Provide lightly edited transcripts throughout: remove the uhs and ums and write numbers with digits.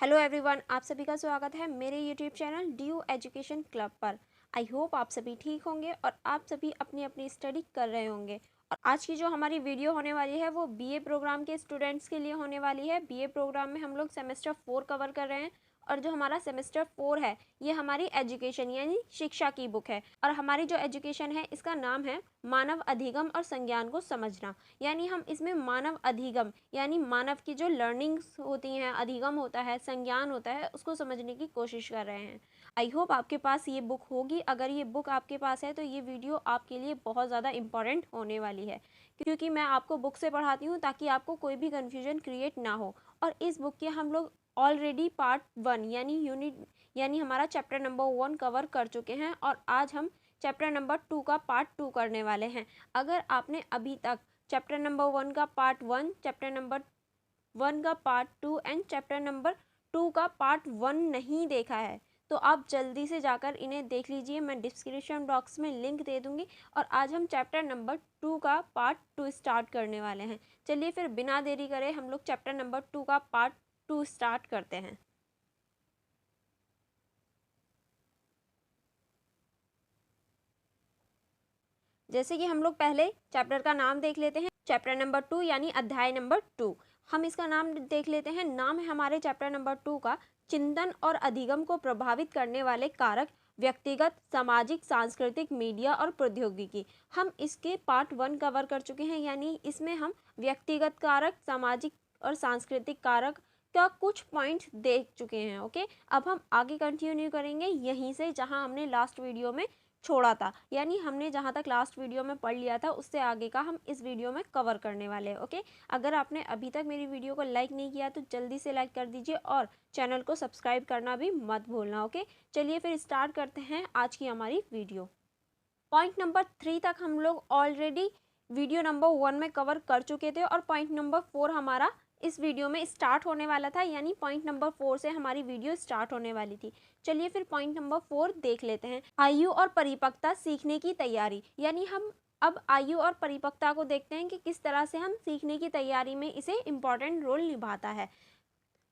Hello everyone, आप सभी का स्वागत है मेरे YouTube channel due education club पर। आई होप आप सभी ठीक होंगे और आप सभी अपनी अपनी स्टडी कर रहे होंगे। और आज की जो हमारी वीडियो होने वाली है वो बीए प्रोग्राम के स्टूडेंट्स के लिए होने वाली है। बीए प्रोग्राम में हम लोग सेमेस्टर 4 कवर कर रहे हैं और जो हमारा सेमेस्टर 4 है ये हमारी एजुकेशन यानी शिक्षा की बुक है। और हमारी जो एजुकेशन है इसका नाम है मानव अधिगम और संज्ञान को समझना। यानी हम इसमें मानव अधिगम यानी मानव की जो लर्निंग्स होती हैं, अधिगम होता है, संज्ञान होता है, उसको समझने की कोशिश कर रहे हैं। आई होप आपके पास ये बुक होगी। अगर ये बुक आपके पास है तो ये वीडियो आपके लिए बहुत ज़्यादा इंपॉर्टेंट होने वाली है, क्योंकि मैं आपको बुक से पढ़ाती हूँ ताकि आपको कोई भी कन्फ्यूजन क्रिएट ना हो। और इस बुक के हम लोग ऑलरेडी पार्ट 1 यानी यूनिट यानी हमारा चैप्टर नंबर 1 कवर कर चुके हैं और आज हम चैप्टर नंबर 2 का पार्ट 2 करने वाले हैं। अगर आपने अभी तक चैप्टर नंबर 1 का पार्ट 1, चैप्टर नंबर 1 का पार्ट 2 एंड चैप्टर नंबर 2 का पार्ट 1 नहीं देखा है तो आप जल्दी से जाकर इन्हें देख लीजिए। मैं डिस्क्रिप्शन बॉक्स में लिंक दे दूंगी। और आज हम चैप्टर नंबर 2 का पार्ट 2 स्टार्ट करने वाले हैं। चलिए फिर बिना देरी करे हम लोग चैप्टर नंबर 2 का पार्ट 2 स्टार्ट करते हैं। जैसे कि हम लोग पहले चैप्टर का नाम देख लेते हैं, चैप्टर नंबर 2 यानी अध्याय नंबर 2। हम इसका नाम देख लेते हैं। नाम है हमारे चैप्टर नंबर 2 का चिंतन और अधिगम को प्रभावित करने वाले कारक, व्यक्तिगत, सामाजिक, सांस्कृतिक, मीडिया और प्रौद्योगिकी। हम इसके पार्ट 1 कवर कर चुके हैं, यानी इसमें हम व्यक्तिगत कारक, सामाजिक और सांस्कृतिक कारक का कुछ पॉइंट्स देख चुके हैं। ओके, अब हम आगे कंटिन्यू करेंगे यहीं से जहां हमने लास्ट वीडियो में छोड़ा था। यानी हमने जहाँ तक लास्ट वीडियो में पढ़ लिया था उससे आगे का हम इस वीडियो में कवर करने वाले हैं। ओके, अगर आपने अभी तक मेरी वीडियो को लाइक नहीं किया तो जल्दी से लाइक कर दीजिए और चैनल को सब्सक्राइब करना भी मत भूलना। ओके, चलिए फिर स्टार्ट करते हैं आज की हमारी वीडियो। पॉइंट नंबर 3 तक हम लोग ऑलरेडी वीडियो नंबर 1 में कवर कर चुके थे और पॉइंट नंबर 4 हमारा इस वीडियो में स्टार्ट होने वाला था। यानी पॉइंट नंबर 4 से हमारी वीडियो स्टार्ट होने वाली थी। चलिए फिर पॉइंट नंबर 4 देख लेते हैं। आयु और परिपक्वता सीखने की तैयारी। यानी हम अब आयु और परिपक्वता को देखते हैं कि किस तरह से हम सीखने की तैयारी में इसे इम्पोर्टेंट रोल निभाता है।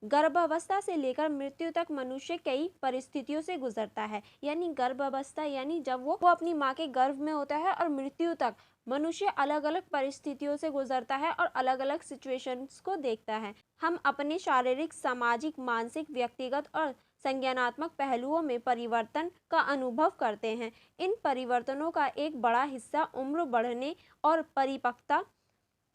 गर्भावस्था से लेकर मृत्यु तक मनुष्य कई परिस्थितियों से गुजरता है। यानी गर्भावस्था यानी जब वो अपनी माँ के गर्भ में होता है और मृत्यु तक मनुष्य अलग अलग परिस्थितियों से गुजरता है और अलग अलग सिचुएशंस को देखता है। हम अपने शारीरिक, सामाजिक, मानसिक, व्यक्तिगत और संज्ञानात्मक पहलुओं में परिवर्तन का अनुभव करते हैं। इन परिवर्तनों का एक बड़ा हिस्सा उम्र बढ़ने और परिपक्वता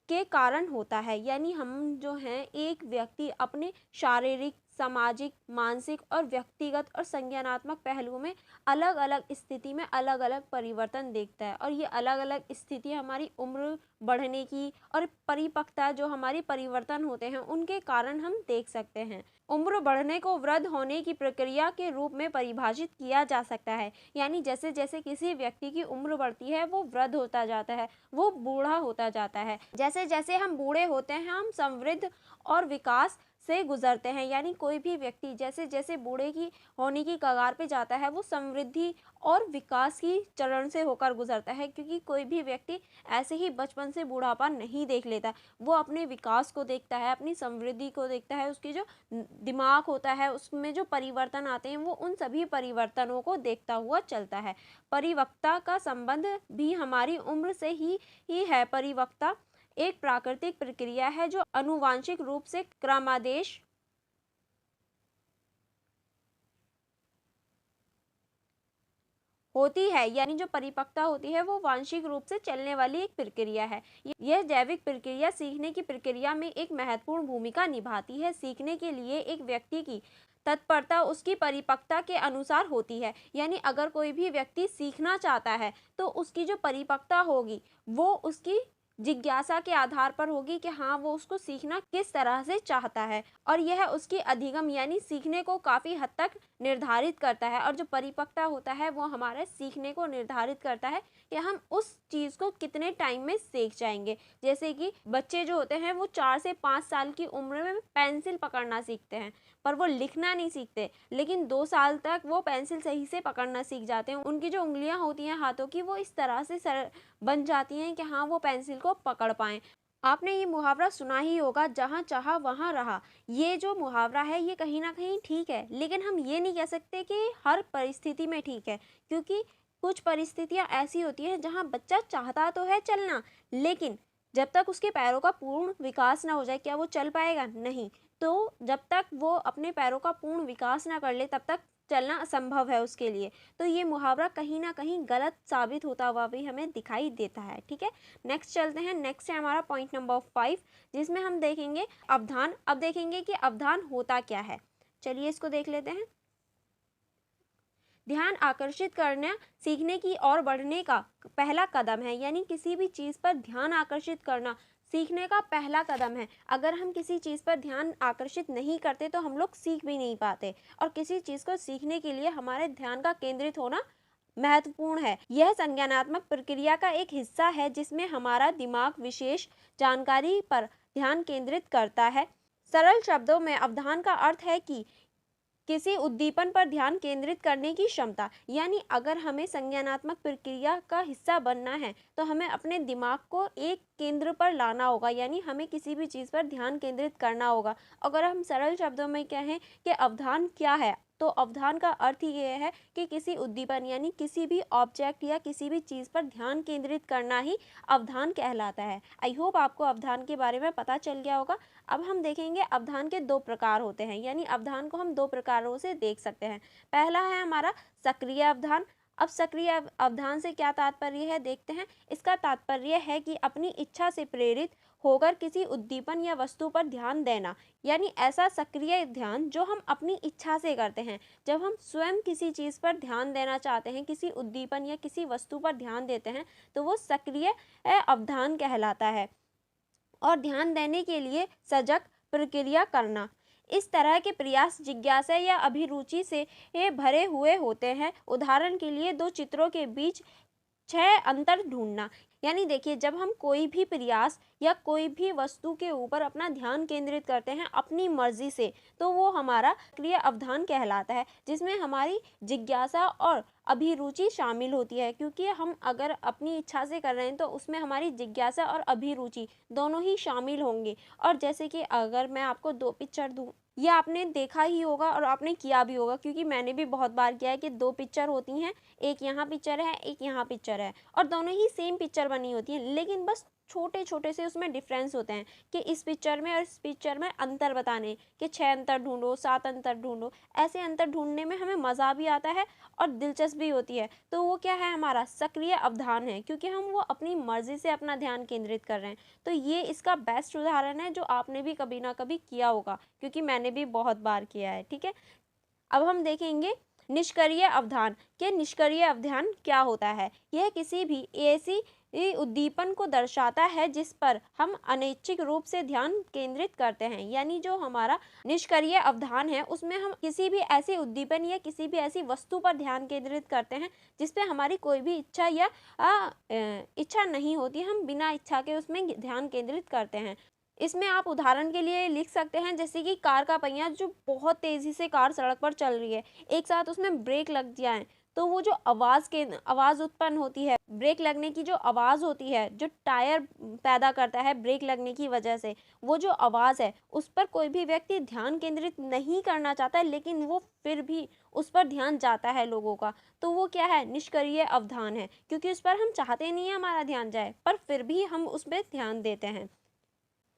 के कारण होता है। यानी हम जो हैं एक व्यक्ति अपने शारीरिक, सामाजिक, मानसिक और व्यक्तिगत और संज्ञानात्मक पहलुओं में अलग अलग स्थिति में अलग अलग परिवर्तन देखता है। और ये अलग अलग स्थिति हमारी उम्र बढ़ने की और परिपक्वता जो हमारी परिवर्तन होते हैं उनके कारण हम देख सकते हैं। उम्र बढ़ने को वृद्ध होने की प्रक्रिया के रूप में परिभाषित किया जा सकता है। यानी जैसे जैसे किसी व्यक्ति की उम्र बढ़ती है वो वृद्ध होता जाता है, वो बूढ़ा होता जाता है। जैसे जैसे हम बूढ़े होते हैं हम समृद्ध और विकास से गुजरते हैं। यानी कोई भी व्यक्ति जैसे जैसे बूढ़े की होने की कगार पे जाता है वो समृद्धि और विकास की चरण से होकर गुजरता है, क्योंकि कोई भी व्यक्ति ऐसे ही बचपन से बूढ़ापा नहीं देख लेता। वो अपने विकास को देखता है, अपनी समृद्धि को देखता है, उसकी जो दिमाग होता है उसमें जो परिवर्तन आते हैं वो उन सभी परिवर्तनों को देखता हुआ चलता है। परिपक्वता का संबंध भी हमारी उम्र से ही है। परिपक्वता एक प्राकृतिक प्रक्रिया है जो आनुवांशिक रूप से क्रमादेश होती है। यानी जो परिपक्वता होती है वो वांशिक रूप से चलने वाली एक प्रक्रिया है। यह जैविक प्रक्रिया सीखने की प्रक्रिया में एक महत्वपूर्ण भूमिका निभाती है। सीखने के लिए एक व्यक्ति की तत्परता उसकी परिपक्वता के अनुसार होती है। यानी अगर कोई भी व्यक्ति सीखना चाहता है तो उसकी जो परिपक्वता होगी वो उसकी जिज्ञासा के आधार पर होगी कि हाँ वो उसको सीखना किस तरह से चाहता है। और यह उसकी अधिगम यानी सीखने को काफ़ी हद तक निर्धारित करता है। और जो परिपक्वता होता है वो हमारे सीखने को निर्धारित करता है कि हम उस चीज़ को कितने टाइम में सीख जाएंगे। जैसे कि बच्चे जो होते हैं वो 4 से 5 साल की उम्र में पेंसिल पकड़ना सीखते हैं, पर वो लिखना नहीं सीखते। लेकिन 2 साल तक वो पेंसिल सही से पकड़ना सीख जाते हैं। उनकी जो उंगलियां होती हैं हाथों की वो इस तरह से बन जाती हैं कि हाँ वो पेंसिल को पकड़ पाएँ। आपने ये मुहावरा सुना ही होगा, जहाँ चाहा वहाँ रहा। ये जो मुहावरा है ये कहीं ना कहीं ठीक है, लेकिन हम ये नहीं कह सकते कि हर परिस्थिति में ठीक है, क्योंकि कुछ परिस्थितियाँ ऐसी होती हैं जहाँ बच्चा चाहता तो है चलना, लेकिन जब तक उसके पैरों का पूर्ण विकास ना हो जाए, क्या वो चल पाएगा? नहीं। तो जब तक वो अपने पैरों का पूर्ण विकास ना कर ले, तब तक चलना असंभव है उसके लिए। तो ये मुहावरा कहीं ना कहीं गलत साबित होता हुआ भी हमें दिखाई देता है। ठीक है, नेक्स्ट चलते हैं। नेक्स्ट है हमारा पॉइंट नंबर 5, जिसमें हम देखेंगे अवधान। अब देखेंगे कि अवधान होता क्या है। चलिए इसको देख लेते हैं। ध्यान आकर्षित करना सीखने की ओर बढ़ने का पहला कदम है, यानी किसी भी चीज़ पर ध्यान आकर्षित करना सीखने का पहला कदम है। अगर हम किसी चीज़ पर ध्यान आकर्षित नहीं करते तो हम लोग सीख भी नहीं पाते, और किसी चीज़ को सीखने के लिए हमारे ध्यान का केंद्रित होना महत्वपूर्ण है। यह संज्ञानात्मक प्रक्रिया का एक हिस्सा है जिसमें हमारा दिमाग विशेष जानकारी पर ध्यान केंद्रित करता है। सरल शब्दों में अवधान का अर्थ है कि किसी उद्दीपन पर ध्यान केंद्रित करने की क्षमता। यानी अगर हमें संज्ञानात्मक प्रक्रिया का हिस्सा बनना है तो हमें अपने दिमाग को एक केंद्र पर लाना होगा, यानी हमें किसी भी चीज़ पर ध्यान केंद्रित करना होगा। अगर हम सरल शब्दों में कहें कि अवधान क्या है, तो अवधान का अर्थ ही ये है कि किसी उद्दीपन यानी किसी भी ऑब्जेक्ट या किसी भी चीज़ पर ध्यान केंद्रित करना ही अवधान कहलाता है। आई होप आपको अवधान के बारे में पता चल गया होगा। अब हम देखेंगे अवधान के दो प्रकार होते हैं, यानी अवधान को हम दो प्रकारों से देख सकते हैं। पहला है हमारा सक्रिय अवधान। अब सक्रिय अवधान से क्या तात्पर्य है देखते हैं। इसका तात्पर्य है कि अपनी इच्छा से प्रेरित होकर किसी उद्दीपन या वस्तु पर ध्यान देना, यानी ऐसा सक्रिय ध्यान जो हम अपनी इच्छा से करते हैं। जब हम स्वयं किसी चीज़ पर ध्यान देना चाहते हैं, किसी उद्दीपन या किसी वस्तु पर ध्यान देते हैं, तो वो सक्रिय अवधान कहलाता है। और ध्यान देने के लिए सजग प्रक्रिया करना। इस तरह के प्रयास जिज्ञासा या अभिरुचि से ये भरे हुए होते हैं। उदाहरण के लिए दो चित्रों के बीच 6 अंतर ढूंढना। यानी देखिए, जब हम कोई भी प्रयास या कोई भी वस्तु के ऊपर अपना ध्यान केंद्रित करते हैं अपनी मर्जी से, तो वो हमारा सक्रिय अवधान कहलाता है, जिसमें हमारी जिज्ञासा और अभिरुचि शामिल होती है। क्योंकि हम अगर अपनी इच्छा से कर रहे हैं तो उसमें हमारी जिज्ञासा और अभिरुचि दोनों ही शामिल होंगे। और जैसे कि अगर मैं आपको दो पिक्चर दूँ, ये आपने देखा ही होगा और आपने किया भी होगा, क्योंकि मैंने भी बहुत बार किया है कि दो पिक्चर होती हैं, एक यहाँ पिक्चर है, एक यहाँ पिक्चर है, और दोनों ही सेम पिक्चर बनी होती हैं, लेकिन बस छोटे छोटे से उसमें डिफरेंस होते हैं कि इस पिक्चर में और इस पिक्चर में अंतर बताने कि 6 अंतर ढूंढो, 7 अंतर ढूंढो। ऐसे अंतर ढूंढने में हमें मज़ा भी आता है और दिलचस्पी होती है। तो वो क्या है, हमारा सक्रिय अवधान है, क्योंकि हम वो अपनी मर्जी से अपना ध्यान केंद्रित कर रहे हैं। तो ये इसका बेस्ट उदाहरण है जो आपने भी कभी ना कभी किया होगा, क्योंकि मैंने भी बहुत बार किया है। ठीक है, अब हम देखेंगे निष्क्रिय अवधान। के निष्क्रिय अवधान क्या होता है? यह किसी भी ऐसी उद्दीपन को दर्शाता है जिस पर हम अनैच्छिक रूप से ध्यान केंद्रित करते हैं। यानी जो हमारा निष्क्रिय अवधान है उसमें हम किसी भी ऐसे उद्दीपन या किसी भी ऐसी वस्तु पर ध्यान केंद्रित करते हैं जिस पे हमारी कोई भी इच्छा या इच्छा नहीं होती, हम बिना इच्छा के उसमें ध्यान केंद्रित करते हैं। इसमें आप उदाहरण के लिए लिख सकते हैं, जैसे कि कार का पहिया, जो बहुत तेज़ी से कार सड़क पर चल रही है, एक साथ उसमें ब्रेक लग जाए तो वो जो आवाज़ उत्पन्न होती है, ब्रेक लगने की जो आवाज़ होती है, जो टायर पैदा करता है ब्रेक लगने की वजह से, वो जो आवाज़ है उस पर कोई भी व्यक्ति ध्यान केंद्रित नहीं करना चाहता है, लेकिन वो फिर भी उस पर ध्यान जाता है लोगों का। तो वो क्या है, निष्क्रिय अवधान है, क्योंकि उस पर हम चाहते नहीं है हमारा ध्यान जाए, पर फिर भी हम उस पर ध्यान देते हैं।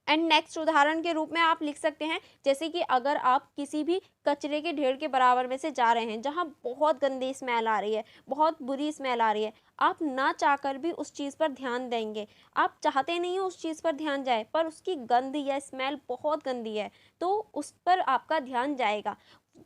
एंड नेक्स्ट उदाहरण के रूप में आप लिख सकते हैं, जैसे कि अगर आप किसी भी कचरे के ढेर के बराबर में से जा रहे हैं जहां बहुत गंदी स्मेल आ रही है, बहुत बुरी स्मेल आ रही है, आप ना चाहकर भी उस चीज़ पर ध्यान देंगे। आप चाहते नहीं हो उस चीज़ पर ध्यान जाए, पर उसकी गंध या स्मेल बहुत गंदी है, तो उस पर आपका ध्यान जाएगा।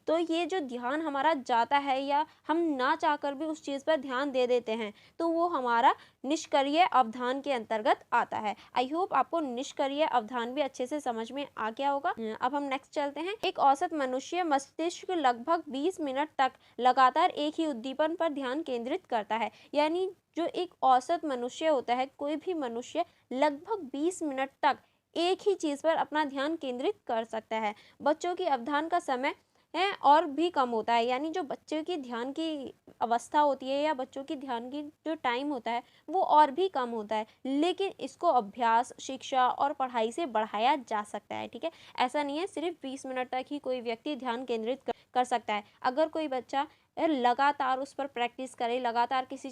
तो ये जो ध्यान हमारा जाता है या हम ना चाहकर भी उस चीज़ पर ध्यान दे देते हैं, तो वो हमारा निष्क्रिय अवधान के अंतर्गत आता है। आई होप आपको निष्क्रिय अवधान भी अच्छे से समझ में आ गया होगा। अब हम नेक्स्ट चलते हैं। एक औसत मनुष्य मस्तिष्क लगभग 20 मिनट तक लगातार एक ही उद्दीपन पर ध्यान केंद्रित करता है। यानी जो एक औसत मनुष्य होता है, कोई भी मनुष्य लगभग 20 मिनट तक एक ही चीज़ पर अपना ध्यान केंद्रित कर सकता है। बच्चों की अवधान का समय है और भी कम होता है। यानी जो बच्चे की ध्यान की अवस्था होती है या बच्चों की ध्यान की जो टाइम होता है वो और भी कम होता है, लेकिन इसको अभ्यास, शिक्षा और पढ़ाई से बढ़ाया जा सकता है। ठीक है, ऐसा नहीं है सिर्फ 20 मिनट तक ही कोई व्यक्ति ध्यान केंद्रित कर सकता है। अगर कोई बच्चा लगातार उस पर प्रैक्टिस करे, लगातार किसी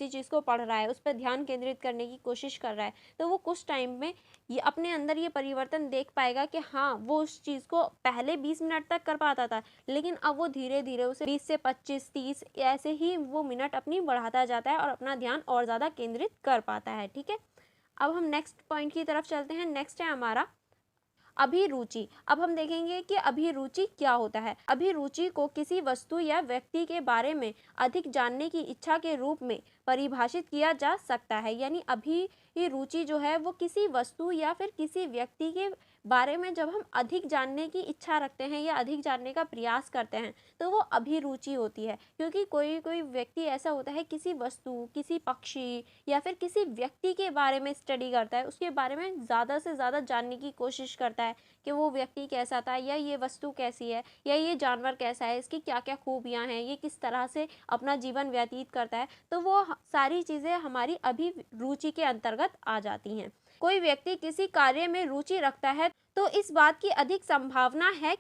चीज़ को पढ़ रहा है, उस पर ध्यान केंद्रित करने की कोशिश कर रहा है, तो वो कुछ टाइम में ये अपने अंदर ये परिवर्तन देख पाएगा कि हाँ, वो उस चीज़ को पहले 20 मिनट तक कर पाता था, लेकिन अब वो धीरे धीरे उसे 20 से 25, 30 ऐसे ही वो मिनट अपनी बढ़ाता जाता है और अपना ध्यान और ज़्यादा केंद्रित कर पाता है। ठीक है, अब हम नेक्स्ट पॉइंट की तरफ चलते हैं। नेक्स्ट है हमारा अभिरुचि। अब हम देखेंगे कि अभिरुचि क्या होता है। अभिरुचि को किसी वस्तु या व्यक्ति के बारे में अधिक जानने की इच्छा के रूप में परिभाषित किया जा सकता है। यानी अभिरुचि जो है वो किसी वस्तु या फिर किसी व्यक्ति के बारे में जब हम अधिक जानने की इच्छा रखते हैं या अधिक जानने का प्रयास करते हैं तो वो अभिरुचि होती है। क्योंकि कोई कोई व्यक्ति ऐसा होता है किसी वस्तु, किसी पक्षी या फिर किसी व्यक्ति के बारे में स्टडी करता है, उसके बारे में ज़्यादा से ज़्यादा जानने की कोशिश करता है कि वो व्यक्ति कैसा था या ये वस्तु कैसी है या ये जानवर कैसा है, इसकी क्या क्या खूबियाँ हैं, ये किस तरह से अपना जीवन व्यतीत करता है। तो वो सारी चीज़ें हमारी अभिरुचि के अंतर्गत आ जाती हैं। कोई व्यक्ति किसी कार्य में रुचि रखता है तो इस बात की अधिक संभावना है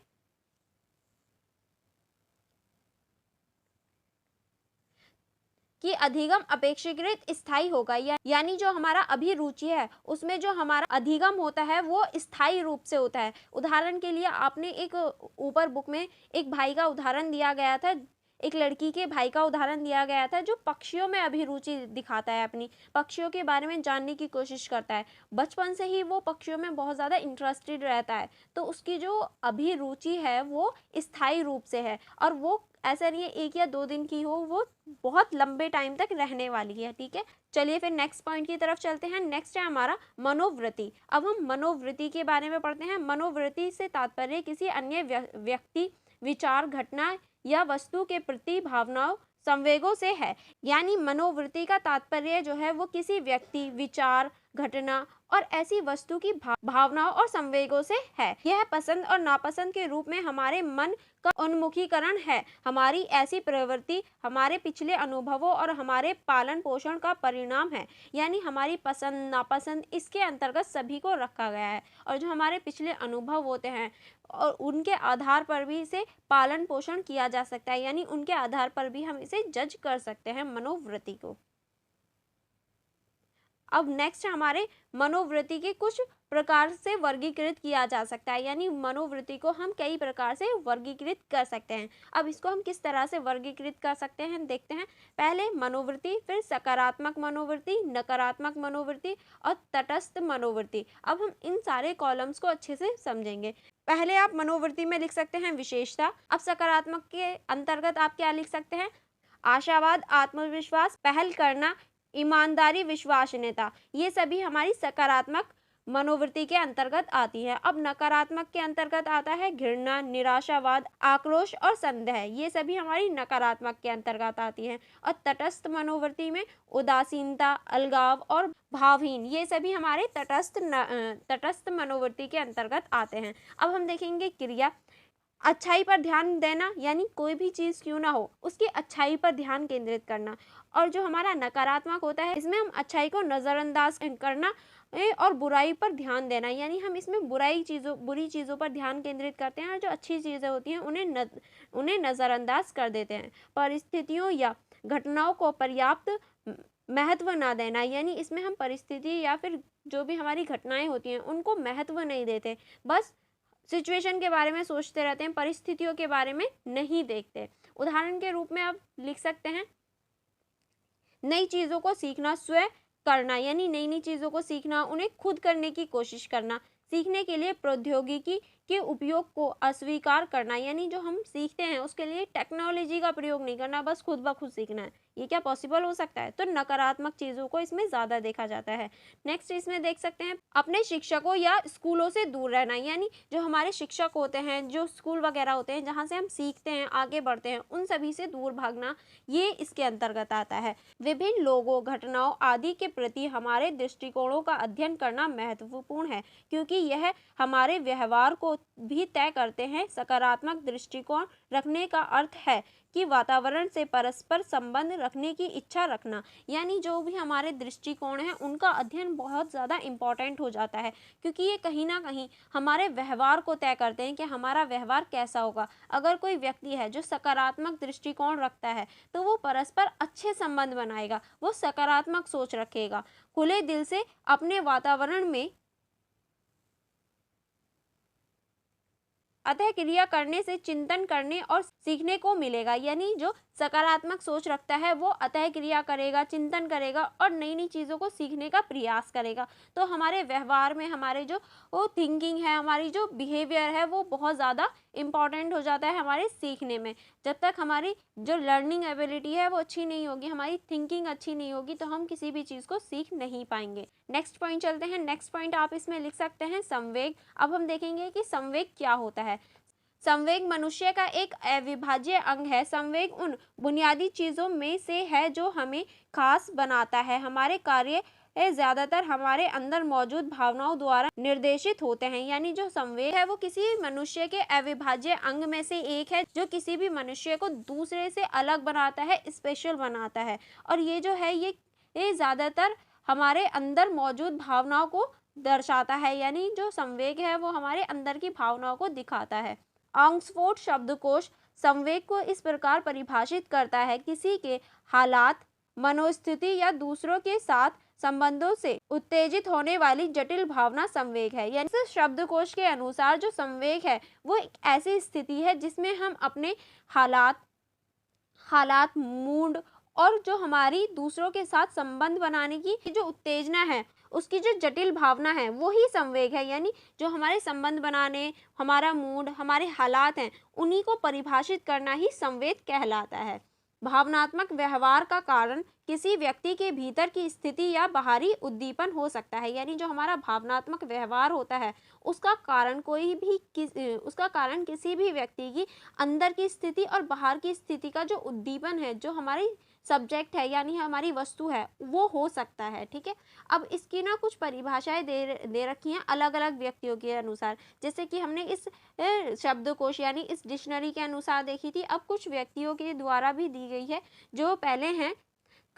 कि अधिगम अपेक्षाकृत स्थायी होगा। यानी जो हमारा अभिरुचि है उसमें जो हमारा अधिगम होता है वो स्थायी रूप से होता है। उदाहरण के लिए आपने एक ऊपर बुक में एक भाई का उदाहरण दिया गया था, एक लड़की के भाई का उदाहरण दिया गया था जो पक्षियों में अभिरुचि दिखाता है, अपनी पक्षियों के बारे में जानने की कोशिश करता है। बचपन से ही वो पक्षियों में बहुत ज़्यादा इंटरेस्टेड रहता है, तो उसकी जो अभिरुचि है वो स्थायी रूप से है और वो ऐसा नहीं है 1 या 2 दिन की हो, वो बहुत लंबे टाइम तक रहने वाली है। ठीक है, चलिए फिर नेक्स्ट पॉइंट की तरफ चलते हैं। नेक्स्ट है हमारा मनोवृत्ति। अब हम मनोवृत्ति के बारे में पढ़ते हैं। मनोवृत्ति से तात्पर्य किसी अन्य व्यक्ति, विचार, घटना या वस्तु के प्रति भावनाओं, संवेगों से है। यानी मनोवृत्ति का तात्पर्य जो है वो किसी व्यक्ति, विचार, घटना और ऐसी वस्तु की भावनाओं और संवेगों से है। यह पसंद और नापसंद के रूप में हमारे मन का उन्मुखीकरण है। हमारी ऐसी प्रवृत्ति हमारे पिछले अनुभवों और हमारे पालन पोषण का परिणाम है। यानी हमारी पसंद नापसंद इसके अंतर्गत सभी को रखा गया है और जो हमारे पिछले अनुभव होते हैं और उनके आधार पर भी इसे पालन पोषण किया जा सकता है। यानी उनके आधार पर भी हम इसे जज कर सकते हैं मनोवृत्ति को। अब नेक्स्ट हमारे मनोवृत्ति के कुछ प्रकार से वर्गीकृत किया जा सकता है। यानी मनोवृत्ति को हम कई प्रकार से वर्गीकृत कर सकते हैं। अब इसको हम किस तरह से वर्गीकृत कर सकते हैं देखते हैं। पहले मनोवृत्ति, फिर सकारात्मक मनोवृत्ति, नकारात्मक मनोवृत्ति और तटस्थ मनोवृत्ति। अब हम इन सारे कॉलम्स को अच्छे से समझेंगे। पहले आप मनोवृत्ति में लिख सकते हैं विशेषता। अब सकारात्मक के अंतर्गत आप क्या लिख सकते हैं? आशावाद, आत्मविश्वास, पहल करना, ईमानदारी, विश्वसनीयता। ये सभी हमारी सकारात्मक मनोवृत्ति के अंतर्गत आती है। अब नकारात्मक के अंतर्गत आता है घृणा, निराशावाद, आक्रोश और संदेह। ये सभी हमारी नकारात्मक के अंतर्गत आती है। और तटस्थ मनोवृत्ति में उदासीनता, अलगाव और भावहीन, ये सभी हमारे तटस्थ मनोवृत्ति के अंतर्गत आते हैं। अब हम देखेंगे क्रिया। अच्छाई पर ध्यान देना, यानी कोई भी चीज़ क्यों ना हो उसकी अच्छाई पर ध्यान केंद्रित करना। और जो हमारा नकारात्मक होता है इसमें हम अच्छाई को नज़रअंदाज करना और बुराई पर ध्यान देना। यानी हम इसमें बुरी चीज़ों पर ध्यान केंद्रित करते हैं और जो अच्छी चीज़ें होती हैं उन्हें नज़रअंदाज कर देते हैं। परिस्थितियों या घटनाओं को पर्याप्त महत्व ना देना, यानी इसमें हम परिस्थिति या फिर जो भी हमारी घटनाएं होती हैं उनको महत्व नहीं देते, बस सिचुएशन के बारे में सोचते रहते हैं, परिस्थितियों के बारे में नहीं देखते। उदाहरण के रूप में आप लिख सकते हैं नई चीज़ों को सीखना, स्वयं करना, यानी नई नई चीज़ों को सीखना, उन्हें खुद करने की कोशिश करना। सीखने के लिए प्रौद्योगिकी के उपयोग को अस्वीकार करना, यानी जो हम सीखते हैं उसके लिए टेक्नोलॉजी का प्रयोग नहीं करना, बस खुद ब खुद सीखना है। ये क्या पॉसिबल हो सकता है? तो नकारात्मक चीज़ों को इसमें ज़्यादा देखा जाता है। नेक्स्ट इसमें देख सकते हैं अपने शिक्षकों या स्कूलों से दूर रहना, यानी जो हमारे शिक्षक होते हैं, जो स्कूल वगैरह होते हैं जहाँ से हम सीखते हैं, आगे बढ़ते हैं, उन सभी से दूर भागना, ये इसके अंतर्गत आता है। विभिन्न लोगों, घटनाओं आदि के प्रति हमारे दृष्टिकोणों का अध्ययन करना महत्वपूर्ण है, क्योंकि यह हमारे व्यवहार को भी तय करते हैं। सकारात्मक दृष्टिकोण रखने का अर्थ है कि वातावरण से परस्पर संबंध रखने की इच्छा रखना, यानी जो भी हमारे दृष्टिकोण हैं उनका अध्ययन बहुत ज़्यादा इम्पॉर्टेंट हो जाता है, क्योंकि ये कहीं ना कहीं हमारे व्यवहार को तय करते हैं कि हमारा व्यवहार कैसा होगा। अगर कोई व्यक्ति है जो सकारात्मक दृष्टिकोण रखता है तो वो परस्पर अच्छे संबंध बनाएगा, वो सकारात्मक सोच रखेगा, खुले दिल से अपने वातावरण में अतः क्रिया करने से चिंतन करने और सीखने को मिलेगा। यानी जो सकारात्मक सोच रखता है वो अतः क्रिया करेगा, चिंतन करेगा और नई नई चीज़ों को सीखने का प्रयास करेगा। तो हमारे व्यवहार में हमारे जो वो थिंकिंग है, हमारी जो बिहेवियर है वो बहुत ज़्यादा इम्पॉर्टेंट हो जाता है हमारे सीखने में। जब तक हमारी जो लर्निंग एबिलिटी है वो अच्छी नहीं होगी, हमारी थिंकिंग अच्छी नहीं होगी, तो हम किसी भी चीज़ को सीख नहीं पाएंगे। नेक्स्ट पॉइंट चलते हैं। नेक्स्ट पॉइंट आप इसमें लिख सकते हैं संवेग। अब हम देखेंगे कि संवेग क्या होता है। संवेग मनुष्य का एक अविभाज्य अंग है। संवेग उन बुनियादी चीज़ों में से है जो हमें खास बनाता है। हमारे कार्य ज़्यादातर हमारे अंदर मौजूद भावनाओं द्वारा निर्देशित होते हैं। यानी जो संवेग है वो किसी मनुष्य के अविभाज्य अंग में से एक है जो किसी भी मनुष्य को दूसरे से अलग बनाता है, स्पेशल बनाता है। और ये जो है ये ज़्यादातर हमारे अंदर मौजूद भावनाओं को दर्शाता है। यानी जो संवेग है वो हमारे अंदर की भावनाओं को दिखाता है। ऑक्सफोर्ड शब्दकोश संवेग को इस प्रकार परिभाषित करता है, किसी के हालात, मनोस्थिति या दूसरों के साथ संबंधों से उत्तेजित होने वाली जटिल भावना संवेग है। यानी इस शब्दकोश के अनुसार जो संवेग है वो एक ऐसी स्थिति है जिसमें हम अपने हालात, मूड और जो हमारी दूसरों के साथ संबंध बनाने की जो उत्तेजना है, उसकी जो जटिल भावना है वो ही संवेग है। यानी जो हमारे संबंध बनाने, हमारा मूड, हमारे हालात हैं, उन्हीं को परिभाषित करना ही संवेग कहलाता है। भावनात्मक व्यवहार का कारण किसी व्यक्ति के भीतर की स्थिति या बाहरी उद्दीपन हो सकता है। यानी जो हमारा भावनात्मक व्यवहार होता है उसका कारण उसका कारण किसी भी व्यक्ति की अंदर की स्थिति और बाहर की स्थिति का जो उद्दीपन है, जो हमारी सब्जेक्ट है यानी हमारी वस्तु है, वो हो सकता है। ठीक है, अब इसकी ना कुछ परिभाषाएं दे रखी हैं अलग अलग व्यक्तियों के अनुसार, जैसे कि हमने इस शब्दकोश यानी इस डिक्शनरी के अनुसार देखी थी। अब कुछ व्यक्तियों के द्वारा भी दी गई है। जो पहले हैं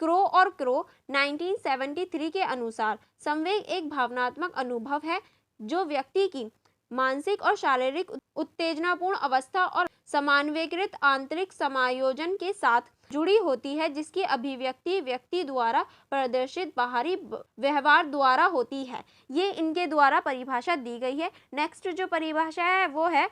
क्रो और क्रो 1973 के अनुसार संवेग एक भावनात्मक अनुभव है जो व्यक्ति की मानसिक और शारीरिक उत्तेजनापूर्ण अवस्था और समान्वयकृत आंतरिक समायोजन के साथ जुड़ी होती है, जिसकी अभिव्यक्ति व्यक्ति द्वारा प्रदर्शित बाहरी व्यवहार द्वारा होती है। ये इनके द्वारा परिभाषा दी गई है। नेक्स्ट जो परिभाषा है वो है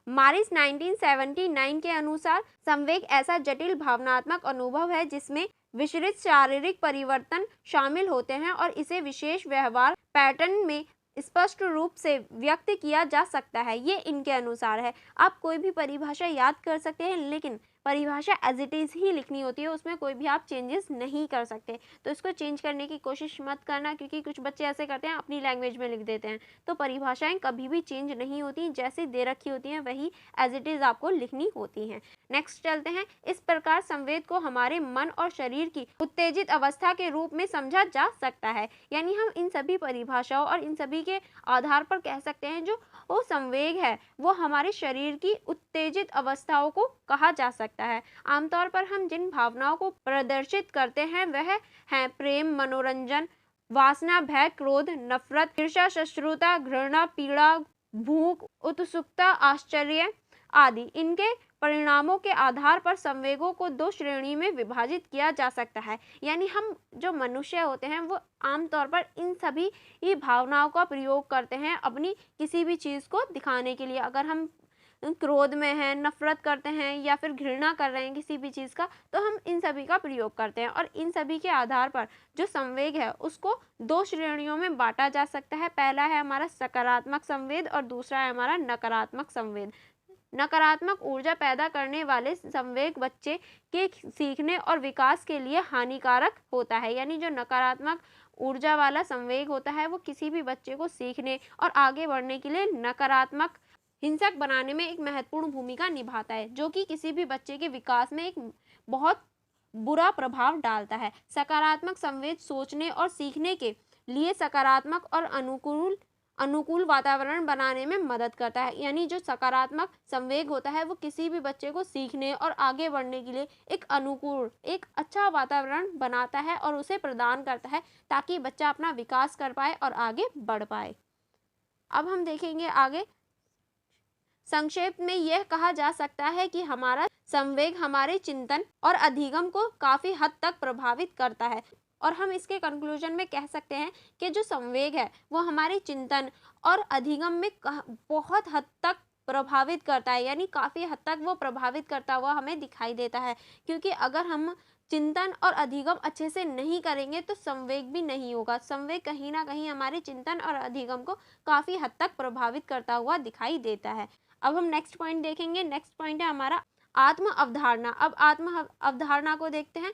मारिस 1979 के अनुसार संवेग ऐसा जटिल भावनात्मक अनुभव है जिसमें विसरित शारीरिक परिवर्तन शामिल होते हैं और इसे विशेष व्यवहार पैटर्न में स्पष्ट रूप से व्यक्त किया जा सकता है। ये इनके अनुसार है। आप कोई भी परिभाषा याद कर सकते हैं, लेकिन परिभाषा एज इट इज़ ही लिखनी होती है, उसमें कोई भी आप चेंजेस नहीं कर सकते। तो इसको चेंज करने की कोशिश मत करना, क्योंकि कुछ बच्चे ऐसे करते हैं अपनी लैंग्वेज में लिख देते हैं। तो परिभाषाएं कभी भी चेंज नहीं होती, जैसे दे रखी होती हैं वही एज इट इज़ आपको लिखनी होती हैं। नेक्स्ट चलते हैं। इस प्रकार संवेद को हमारे मन और शरीर की उत्तेजित अवस्था के रूप में समझा जा सकता है। यानी हम इन सभी परिभाषाओं और इन सभी के आधार पर कह सकते हैं जो वो संवेग है वो हमारे शरीर की उत्तेजित अवस्थाओं को कहा जा सकता है। आमतौर पर हम जिन भावनाओं को प्रदर्शित करते हैं वह हैं प्रेम, मनोरंजन, वासना, भय, क्रोध, नफरत, ईर्ष्या, शत्रुता, घृणा, पीड़ा, भूख, उत्सुकता, आश्चर्य आदि। इनके परिणामों के आधार पर संवेगों को दो श्रेणी में विभाजित किया जा सकता है। यानी हम जो मनुष्य होते हैं वो आमतौर पर इन सभी भावनाओं का प्रयोग करते हैं अपनी किसी भी चीज़ को दिखाने के लिए। अगर हम क्रोध में हैं, नफरत करते हैं या फिर घृणा कर रहे हैं किसी भी चीज़ का, तो हम इन सभी का प्रयोग करते हैं। और इन सभी के आधार पर जो संवेग है उसको दो श्रेणियों में बांटा जा सकता है। पहला है हमारा सकारात्मक संवेद और दूसरा है हमारा नकारात्मक संवेद। नकारात्मक ऊर्जा पैदा करने वाले संवेग बच्चे के सीखने और विकास के लिए हानिकारक होता है। यानी जो नकारात्मक ऊर्जा वाला संवेग होता है वो किसी भी बच्चे को सीखने और आगे बढ़ने के लिए नकारात्मक हिंसक बनाने में एक महत्वपूर्ण भूमिका निभाता है, जो कि किसी भी बच्चे के विकास में एक बहुत बुरा प्रभाव डालता है। सकारात्मक संवेद सोचने और सीखने के लिए सकारात्मक और अनुकूल वातावरण बनाने में मदद करता है। यानी जो सकारात्मक संवेग होता है वो किसी भी बच्चे को सीखने और आगे बढ़ने के लिए एक अनुकूल, एक अच्छा वातावरण बनाता है और उसे प्रदान करता है ताकि बच्चा अपना विकास कर पाए और आगे बढ़ पाए। अब हम देखेंगे आगे। संक्षेप में यह कहा जा सकता है कि हमारा संवेग हमारे चिंतन और अधिगम को काफी हद तक प्रभावित करता है, और हम इसके कंक्लूजन में कह सकते हैं कि जो संवेग है वो हमारे चिंतन और अधिगम में बहुत हद तक प्रभावित करता है, यानी काफी हद तक वो प्रभावित करता हुआ हमें दिखाई देता है। क्योंकि अगर हम चिंतन और अधिगम अच्छे से नहीं करेंगे तो संवेग भी नहीं होगा। संवेग कहीं ना कहीं हमारे चिंतन और अधिगम को काफी हद तक प्रभावित करता हुआ दिखाई देता है। अब हम नेक्स्ट पॉइंट देखेंगे। नेक्स्ट पॉइंट है हमारा आत्म अवधारणा। अब आत्म अवधारणा को देखते हैं।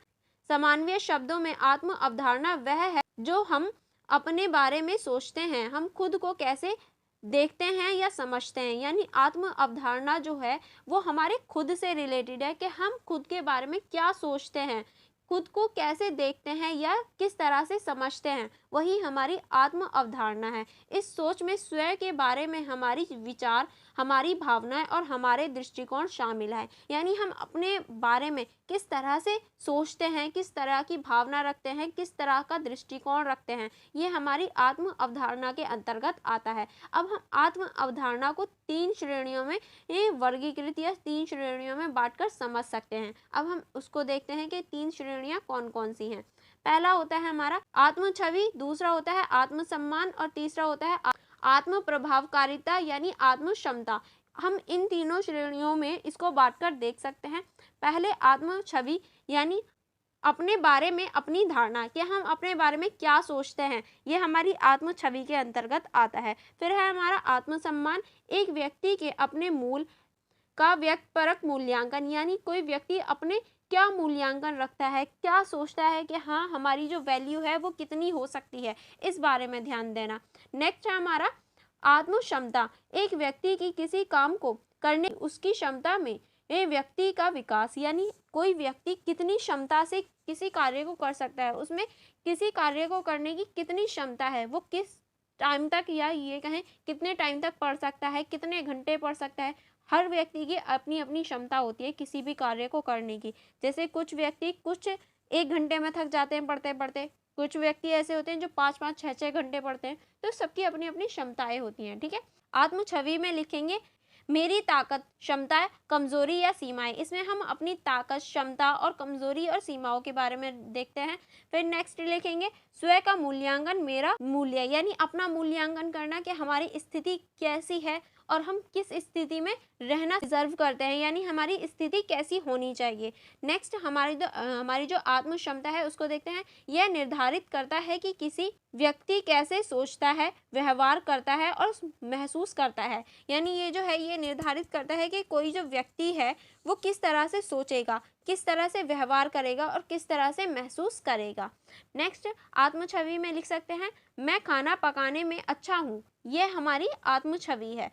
सामान्य शब्दों में आत्म अवधारणा वह है जो हम अपने बारे में सोचते हैं, हम खुद को कैसे देखते हैं या समझते हैं। यानी आत्म अवधारणा जो है वो हमारे खुद से रिलेटेड है कि हम खुद के बारे में क्या सोचते हैं, खुद को कैसे देखते हैं या किस तरह से समझते हैं, वही हमारी आत्म अवधारणा है। इस सोच में स्वयं के बारे में हमारी विचार, हमारी भावनाएं और हमारे दृष्टिकोण शामिल है। यानी हम अपने बारे में किस तरह से सोचते हैं, किस तरह की भावना रखते हैं, किस तरह का दृष्टिकोण रखते हैं, ये हमारी आत्म अवधारणा के अंतर्गत आता है। अब हम आत्म अवधारणा को 3 श्रेणियों में वर्गीकृत या 3 श्रेणियों में बांटकर समझ सकते हैं। अब हम उसको देखते हैं कि 3 श्रेणियां कौन कौन सी हैं। पहला होता है हमारा आत्म छवि, दूसरा होता है आत्म सम्मान और तीसरा होता है आत्म प्रभावकारिता यानी आत्म क्षमता। हम इन तीनों श्रेणियों में इसको बांटकर देख सकते हैं। पहले आत्म छवि यानी अपने बारे में अपनी धारणा कि हम अपने बारे में क्या सोचते हैं, ये हमारी आत्म छवि के अंतर्गत आता है। फिर है हमारा आत्म सम्मान, एक व्यक्ति के अपने मूल का व्यक्तिपरक मूल्यांकन, यानी कोई व्यक्ति अपने क्या मूल्यांकन रखता है, क्या सोचता है कि हाँ हमारी जो वैल्यू है वो कितनी हो सकती है, इस बारे में ध्यान देना। नेक्स्ट है हमारा आत्म क्षमता, एक व्यक्ति की किसी काम को करने उसकी क्षमता में व्यक्ति का विकास, यानी कोई व्यक्ति कितनी क्षमता से किसी कार्य को कर सकता है, उसमें किसी कार्य को करने की कितनी क्षमता है, वो किस टाइम तक या ये कहें कितने टाइम तक पढ़ सकता है, कितने घंटे पढ़ सकता है। हर व्यक्ति की अपनी अपनी क्षमता होती है किसी भी कार्य को करने की। जैसे कुछ व्यक्ति 1 घंटे में थक जाते हैं पढ़ते पढ़ते, कुछ व्यक्ति ऐसे होते हैं जो 5-5, 6-6 घंटे पढ़ते हैं। तो सबकी अपनी अपनी क्षमताएं होती हैं, ठीक है। आत्म छवि में लिखेंगे मेरी ताकत, क्षमता, कमजोरी या सीमाएं। इसमें हम अपनी ताकत, क्षमता और कमजोरी और सीमाओं के बारे में देखते हैं। फिर नेक्स्ट लिखेंगे स्वयं का मूल्यांकन, मेरा मूल्य, यानी अपना मूल्यांकन करना कि हमारी स्थिति कैसी है और हम किस स्थिति में रहना डिजर्व करते हैं, यानी हमारी स्थिति कैसी होनी चाहिए। नेक्स्ट हमारी जो आत्म क्षमता है उसको देखते हैं। यह निर्धारित करता है कि किसी व्यक्ति कैसे सोचता है, व्यवहार करता है और महसूस करता है। यानी ये जो है ये निर्धारित करता है कि कोई जो व्यक्ति है वो किस तरह से सोचेगा, किस तरह से व्यवहार करेगा और किस तरह से महसूस करेगा। नेक्स्ट आत्म छवि में लिख सकते हैं मैं खाना पकाने में अच्छा हूँ, ये हमारी आत्म छवि है।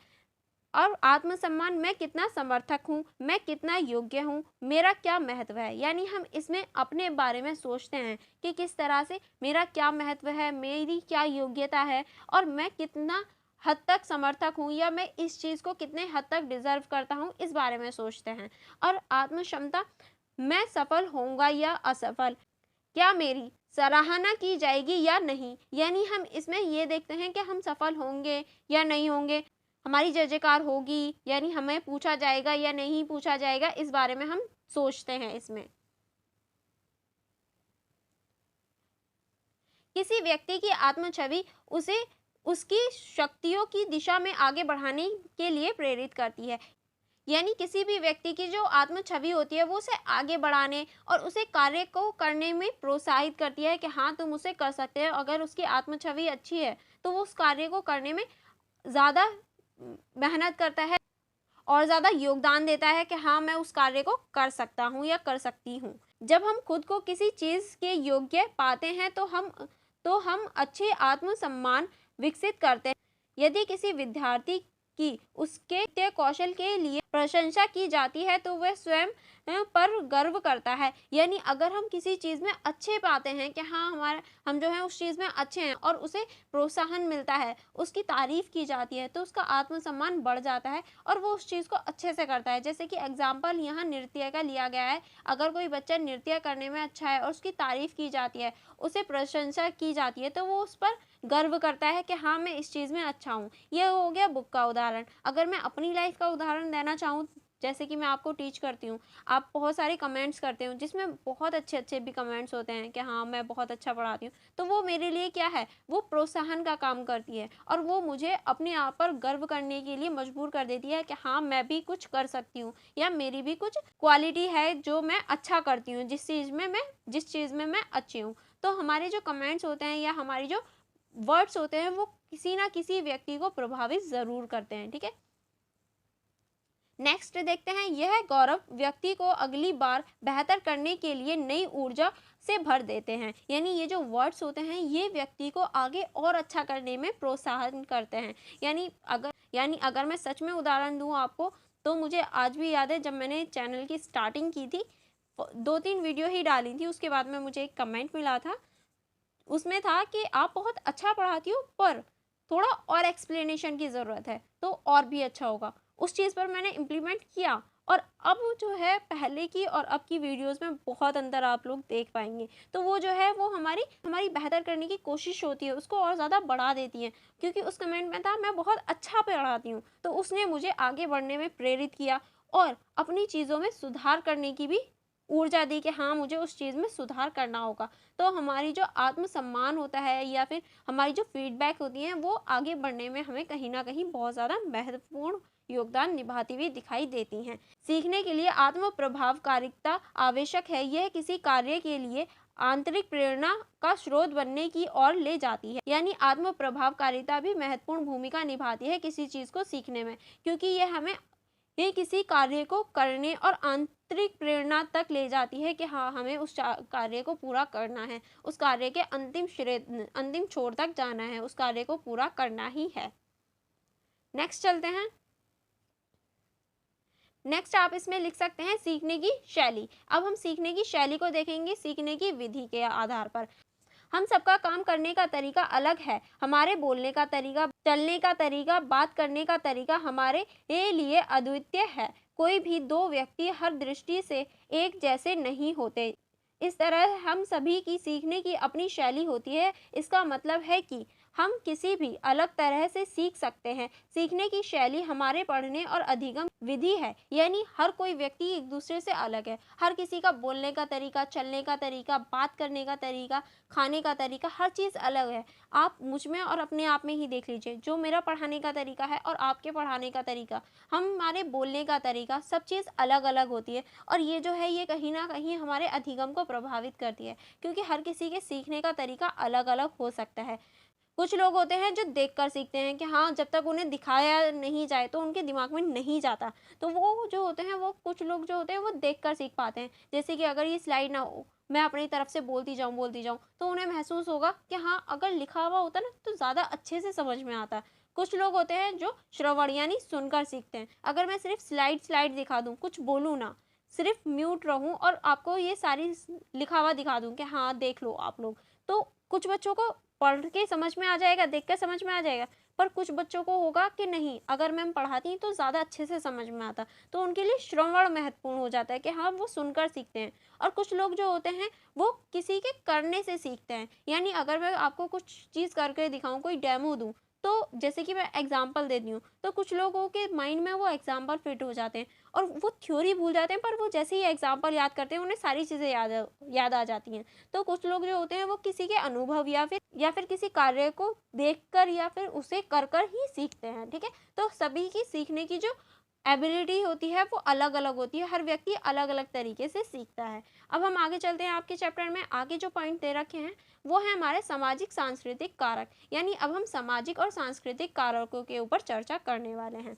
और आत्मसम्मान, मैं कितना समर्थक हूँ, मैं कितना योग्य हूँ, मेरा क्या महत्व है। यानी हम इसमें अपने बारे में सोचते हैं कि किस तरह से मेरा क्या महत्व है, मेरी क्या योग्यता है और मैं कितना हद तक समर्थक हूँ या मैं इस चीज़ को कितने हद तक डिजर्व करता हूँ, इस बारे में सोचते हैं। और आत्म क्षमता, मैं सफल होऊंगा या असफल, क्या मेरी सराहना की जाएगी या नहीं। यानी हम इसमें ये देखते हैं कि हम सफल होंगे या नहीं होंगे, हमारी जय जयकार होगी, यानी हमें पूछा जाएगा या नहीं पूछा जाएगा, इस बारे में हम सोचते हैं। इसमें किसी व्यक्ति की आत्म छवि उसे उसकी शक्तियों की दिशा में आगे बढ़ाने के लिए प्रेरित करती है। यानी किसी भी व्यक्ति की जो आत्म छवि होती है वो उसे आगे बढ़ाने और उसे कार्य को करने में प्रोत्साहित करती है कि हाँ तुम उसे कर सकते हो। अगर उसकी आत्म छवि अच्छी है तो वो उस कार्य को करने में ज़्यादा मेहनत करता है और ज़्यादा योगदान देता है कि हाँ मैं उस कार्य को कर सकता हूँ या कर सकती हूँ। जब हम खुद को किसी चीज़ के योग्य पाते हैं तो हम अच्छे आत्मसम्मान विकसित करते हैं। यदि किसी विद्यार्थी कि उसके नृत्य कौशल के लिए प्रशंसा की जाती है तो वह स्वयं पर गर्व करता है। यानी अगर हम किसी चीज़ में अच्छे पाते हैं कि हाँ हम जो है उस चीज़ में अच्छे हैं और उसे प्रोत्साहन मिलता है, उसकी तारीफ की जाती है, तो उसका आत्मसम्मान बढ़ जाता है और वो उस चीज़ को अच्छे से करता है। जैसे कि एग्जाम्पल यहाँ नृत्य का लिया गया है। अगर कोई बच्चा नृत्य करने में अच्छा है और उसकी तारीफ की जाती है, उसे प्रशंसा की जाती है, तो वो उस पर गर्व करता है कि हाँ मैं इस चीज़ में अच्छा हूँ। ये हो गया बुक का उदाहरण। अगर मैं अपनी लाइफ का उदाहरण देना चाहूँ, जैसे कि मैं आपको टीच करती हूँ, आप बहुत सारे कमेंट्स करते हो जिसमें बहुत अच्छे भी कमेंट्स होते हैं कि हाँ मैं बहुत अच्छा पढ़ाती हूँ, तो वो मेरे लिए क्या है, वो प्रोत्साहन का काम करती है और वो मुझे अपने आप पर गर्व करने के लिए मजबूर कर देती है कि हाँ मैं भी कुछ कर सकती हूँ या मेरी भी कुछ क्वालिटी है जो मैं अच्छा करती हूँ, जिस चीज़ में मैं अच्छी हूँ। तो हमारे जो कमेंट्स होते हैं या हमारी जो वर्ड्स होते हैं वो किसी ना किसी व्यक्ति को प्रभावित जरूर करते हैं। ठीक है, नेक्स्ट देखते हैं, यह गौरव व्यक्ति को अगली बार बेहतर करने के लिए नई ऊर्जा से भर देते हैं। यानी ये जो वर्ड्स होते हैं ये व्यक्ति को आगे और अच्छा करने में प्रोत्साहन करते हैं। यानी अगर मैं सच में उदाहरण दूं आपको, तो मुझे आज भी याद है जब मैंने चैनल की स्टार्टिंग की थी, 2-3 वीडियो ही डाली थी, उसके बाद में मुझे एक कमेंट मिला था, उसमें था कि आप बहुत अच्छा पढ़ाती हो पर थोड़ा और एक्सप्लेनेशन की ज़रूरत है तो और भी अच्छा होगा। उस चीज़ पर मैंने इम्प्लीमेंट किया और अब जो है पहले की और अब की वीडियोस में बहुत अंतर आप लोग देख पाएंगे। तो वो जो है वो हमारी बेहतर करने की कोशिश होती है, उसको और ज़्यादा बढ़ा देती है, क्योंकि उस कमेंट में था मैं बहुत अच्छा पढ़ाती हूँ, तो उसने मुझे आगे बढ़ने में प्रेरित किया और अपनी चीज़ों में सुधार करने की भी ऊर्जा दी कि हाँ मुझे उस चीज़ में सुधार करना होगा। तो हमारी जो आत्मसम्मान होता है या फिर हमारी जो फीडबैक होती है वो आगे बढ़ने में हमें कहीं ना कहीं बहुत ज़्यादा महत्वपूर्ण योगदान निभाती हुई दिखाई देती हैं। सीखने के लिए आत्म प्रभावकारिता आवश्यक है। यह किसी कार्य के लिए आंतरिक प्रेरणा का स्रोत बनने की ओर ले जाती है। यानी आत्म प्रभावकारिता भी महत्वपूर्ण भूमिका निभाती है किसी चीज़ को सीखने में, क्योंकि ये किसी कार्य को करने और आंतरिक प्रेरणा तक ले जाती है कि हाँ हमें उस कार्य को पूरा करना है, उस कार्य के अंतिम छोर तक जाना है, उस कार्य को पूरा करना ही है। नेक्स्ट चलते हैं। नेक्स्ट आप इसमें लिख सकते हैं सीखने की शैली। अब हम सीखने की शैली को देखेंगे सीखने की विधि के आधार पर। हम सबका काम करने का तरीका अलग है। हमारे बोलने का तरीका, चलने का तरीका, बात करने का तरीका हमारे लिए अद्वितीय है। कोई भी दो व्यक्ति हर दृष्टि से एक जैसे नहीं होते। इस तरह हम सभी की सीखने की अपनी शैली होती है। इसका मतलब है कि हम किसी भी अलग तरह से सीख सकते हैं। सीखने की शैली हमारे पढ़ने और अधिगम विधि है। यानी हर कोई व्यक्ति एक दूसरे से अलग है। हर किसी का बोलने का तरीका, चलने का तरीका, बात करने का तरीका, खाने का तरीका, हर चीज़ अलग है। आप मुझ में और अपने आप में ही देख लीजिए, जो मेरा पढ़ाने का तरीका है और आपके पढ़ाने का तरीका, हमारे बोलने का तरीका, सब चीज़ अलग अलग होती है। और ये जो है ये कहीं ना कहीं हमारे अधिगम को प्रभावित करती है, क्योंकि हर किसी के सीखने का तरीका अलग अलग हो सकता है। कुछ लोग होते हैं जो देखकर सीखते हैं कि हाँ जब तक उन्हें दिखाया नहीं जाए तो उनके दिमाग में नहीं जाता। तो वो जो होते हैं, वो कुछ लोग जो होते हैं वो देखकर सीख पाते हैं। जैसे कि अगर ये स्लाइड ना हो, मैं अपनी तरफ से बोलती जाऊँ तो उन्हें महसूस होगा कि हाँ अगर लिखा हुआ होता ना तो ज़्यादा अच्छे से समझ में आता। कुछ लोग होते हैं जो श्रवण यानी सुनकर सीखते हैं। अगर मैं सिर्फ स्लाइड दिखा दूँ, कुछ बोलूँ ना, सिर्फ म्यूट रहूँ और आपको ये सारी लिखा हुआ दिखा दूँ कि हाँ देख लो आप लोग, तो कुछ बच्चों को पढ़ के समझ में आ जाएगा, देख कर समझ में आ जाएगा। पर कुछ बच्चों को होगा कि नहीं, अगर मैम पढ़ाती हैं तो ज़्यादा अच्छे से समझ में आता, तो उनके लिए श्रवण महत्वपूर्ण हो जाता है कि हाँ वो सुनकर सीखते हैं। और कुछ लोग जो होते हैं वो किसी के करने से सीखते हैं। यानी अगर मैं आपको कुछ चीज़ करके दिखाऊं, कोई डेमो दूं, तो जैसे कि मैं एग्जाम्पल देती हूँ, तो कुछ लोगों के माइंड में वो एग्जाम्पल फिट हो जाते हैं और वो थ्योरी भूल जाते हैं, पर वो जैसे ही एग्जाम्पल याद करते हैं उन्हें सारी चीज़ें याद आ जाती हैं। तो कुछ लोग जो होते हैं वो किसी के अनुभव या फिर किसी कार्य को देखकर या फिर उसे कर ही सीखते हैं। ठीक है, तो सभी की सीखने की जो एबिलिटी होती है वो अलग अलग होती है। हर व्यक्ति अलग अलग तरीके से सीखता है। अब हम आगे चलते हैं। आपके चैप्टर में आगे जो पॉइंट दे रखे हैं वो है हमारे सामाजिक सांस्कृतिक कारक। यानी अब हम सामाजिक और सांस्कृतिक कारकों के ऊपर चर्चा करने वाले हैं।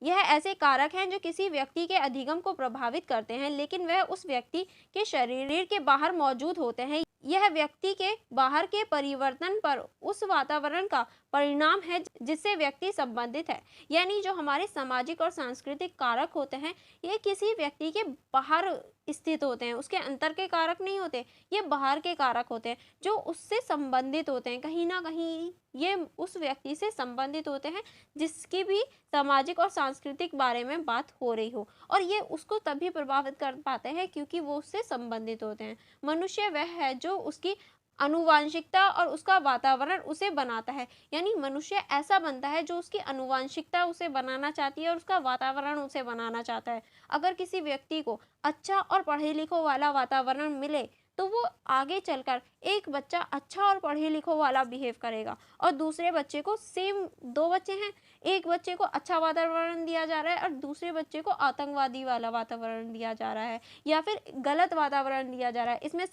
यह ऐसे कारक हैं जो किसी व्यक्ति के अधिगम को प्रभावित करते हैं, लेकिन वह उस व्यक्ति के शरीर के बाहर मौजूद होते हैं। यह व्यक्ति के बाहर के परिवर्तन पर उस वातावरण का परिणाम है जिससे व्यक्ति संबंधित है। यानी जो हमारे सामाजिक और सांस्कृतिक कारक होते हैं, ये किसी व्यक्ति के बाहर स्थित होते हैं, उसके अंतर के कारक नहीं होते, ये बाहर के कारक होते हैं जो उससे संबंधित होते हैं। कहीं ना कहीं ये उस व्यक्ति से संबंधित होते हैं जिसकी भी सामाजिक और सांस्कृतिक बारे में बात हो रही हो, और ये उसको तभी प्रभावित कर पाते हैं क्योंकि वो उससे संबंधित होते हैं। मनुष्य वह है जो उसकी आनुवांशिकता और उसका वातावरण उसे बनाता है। यानी मनुष्य ऐसा बनता है जो उसकी आनुवांशिकता उसे बनाना चाहती है और उसका वातावरण उसे बनाना चाहता है। अगर किसी व्यक्ति को अच्छा और पढ़े लिखो वाला वातावरण मिले तो वो आगे चलकर एक बच्चा अच्छा और पढ़े लिखो वाला बिहेव करेगा, और दूसरे बच्चे को सेम, दो बच्चे हैं, एक बच्चे को अच्छा वातावरण दिया जा रहा है और दूसरे बच्चे को आतंकवादी वाला वातावरण दिया जा रहा है या फिर गलत वातावरण दिया जा रहा है। इसमें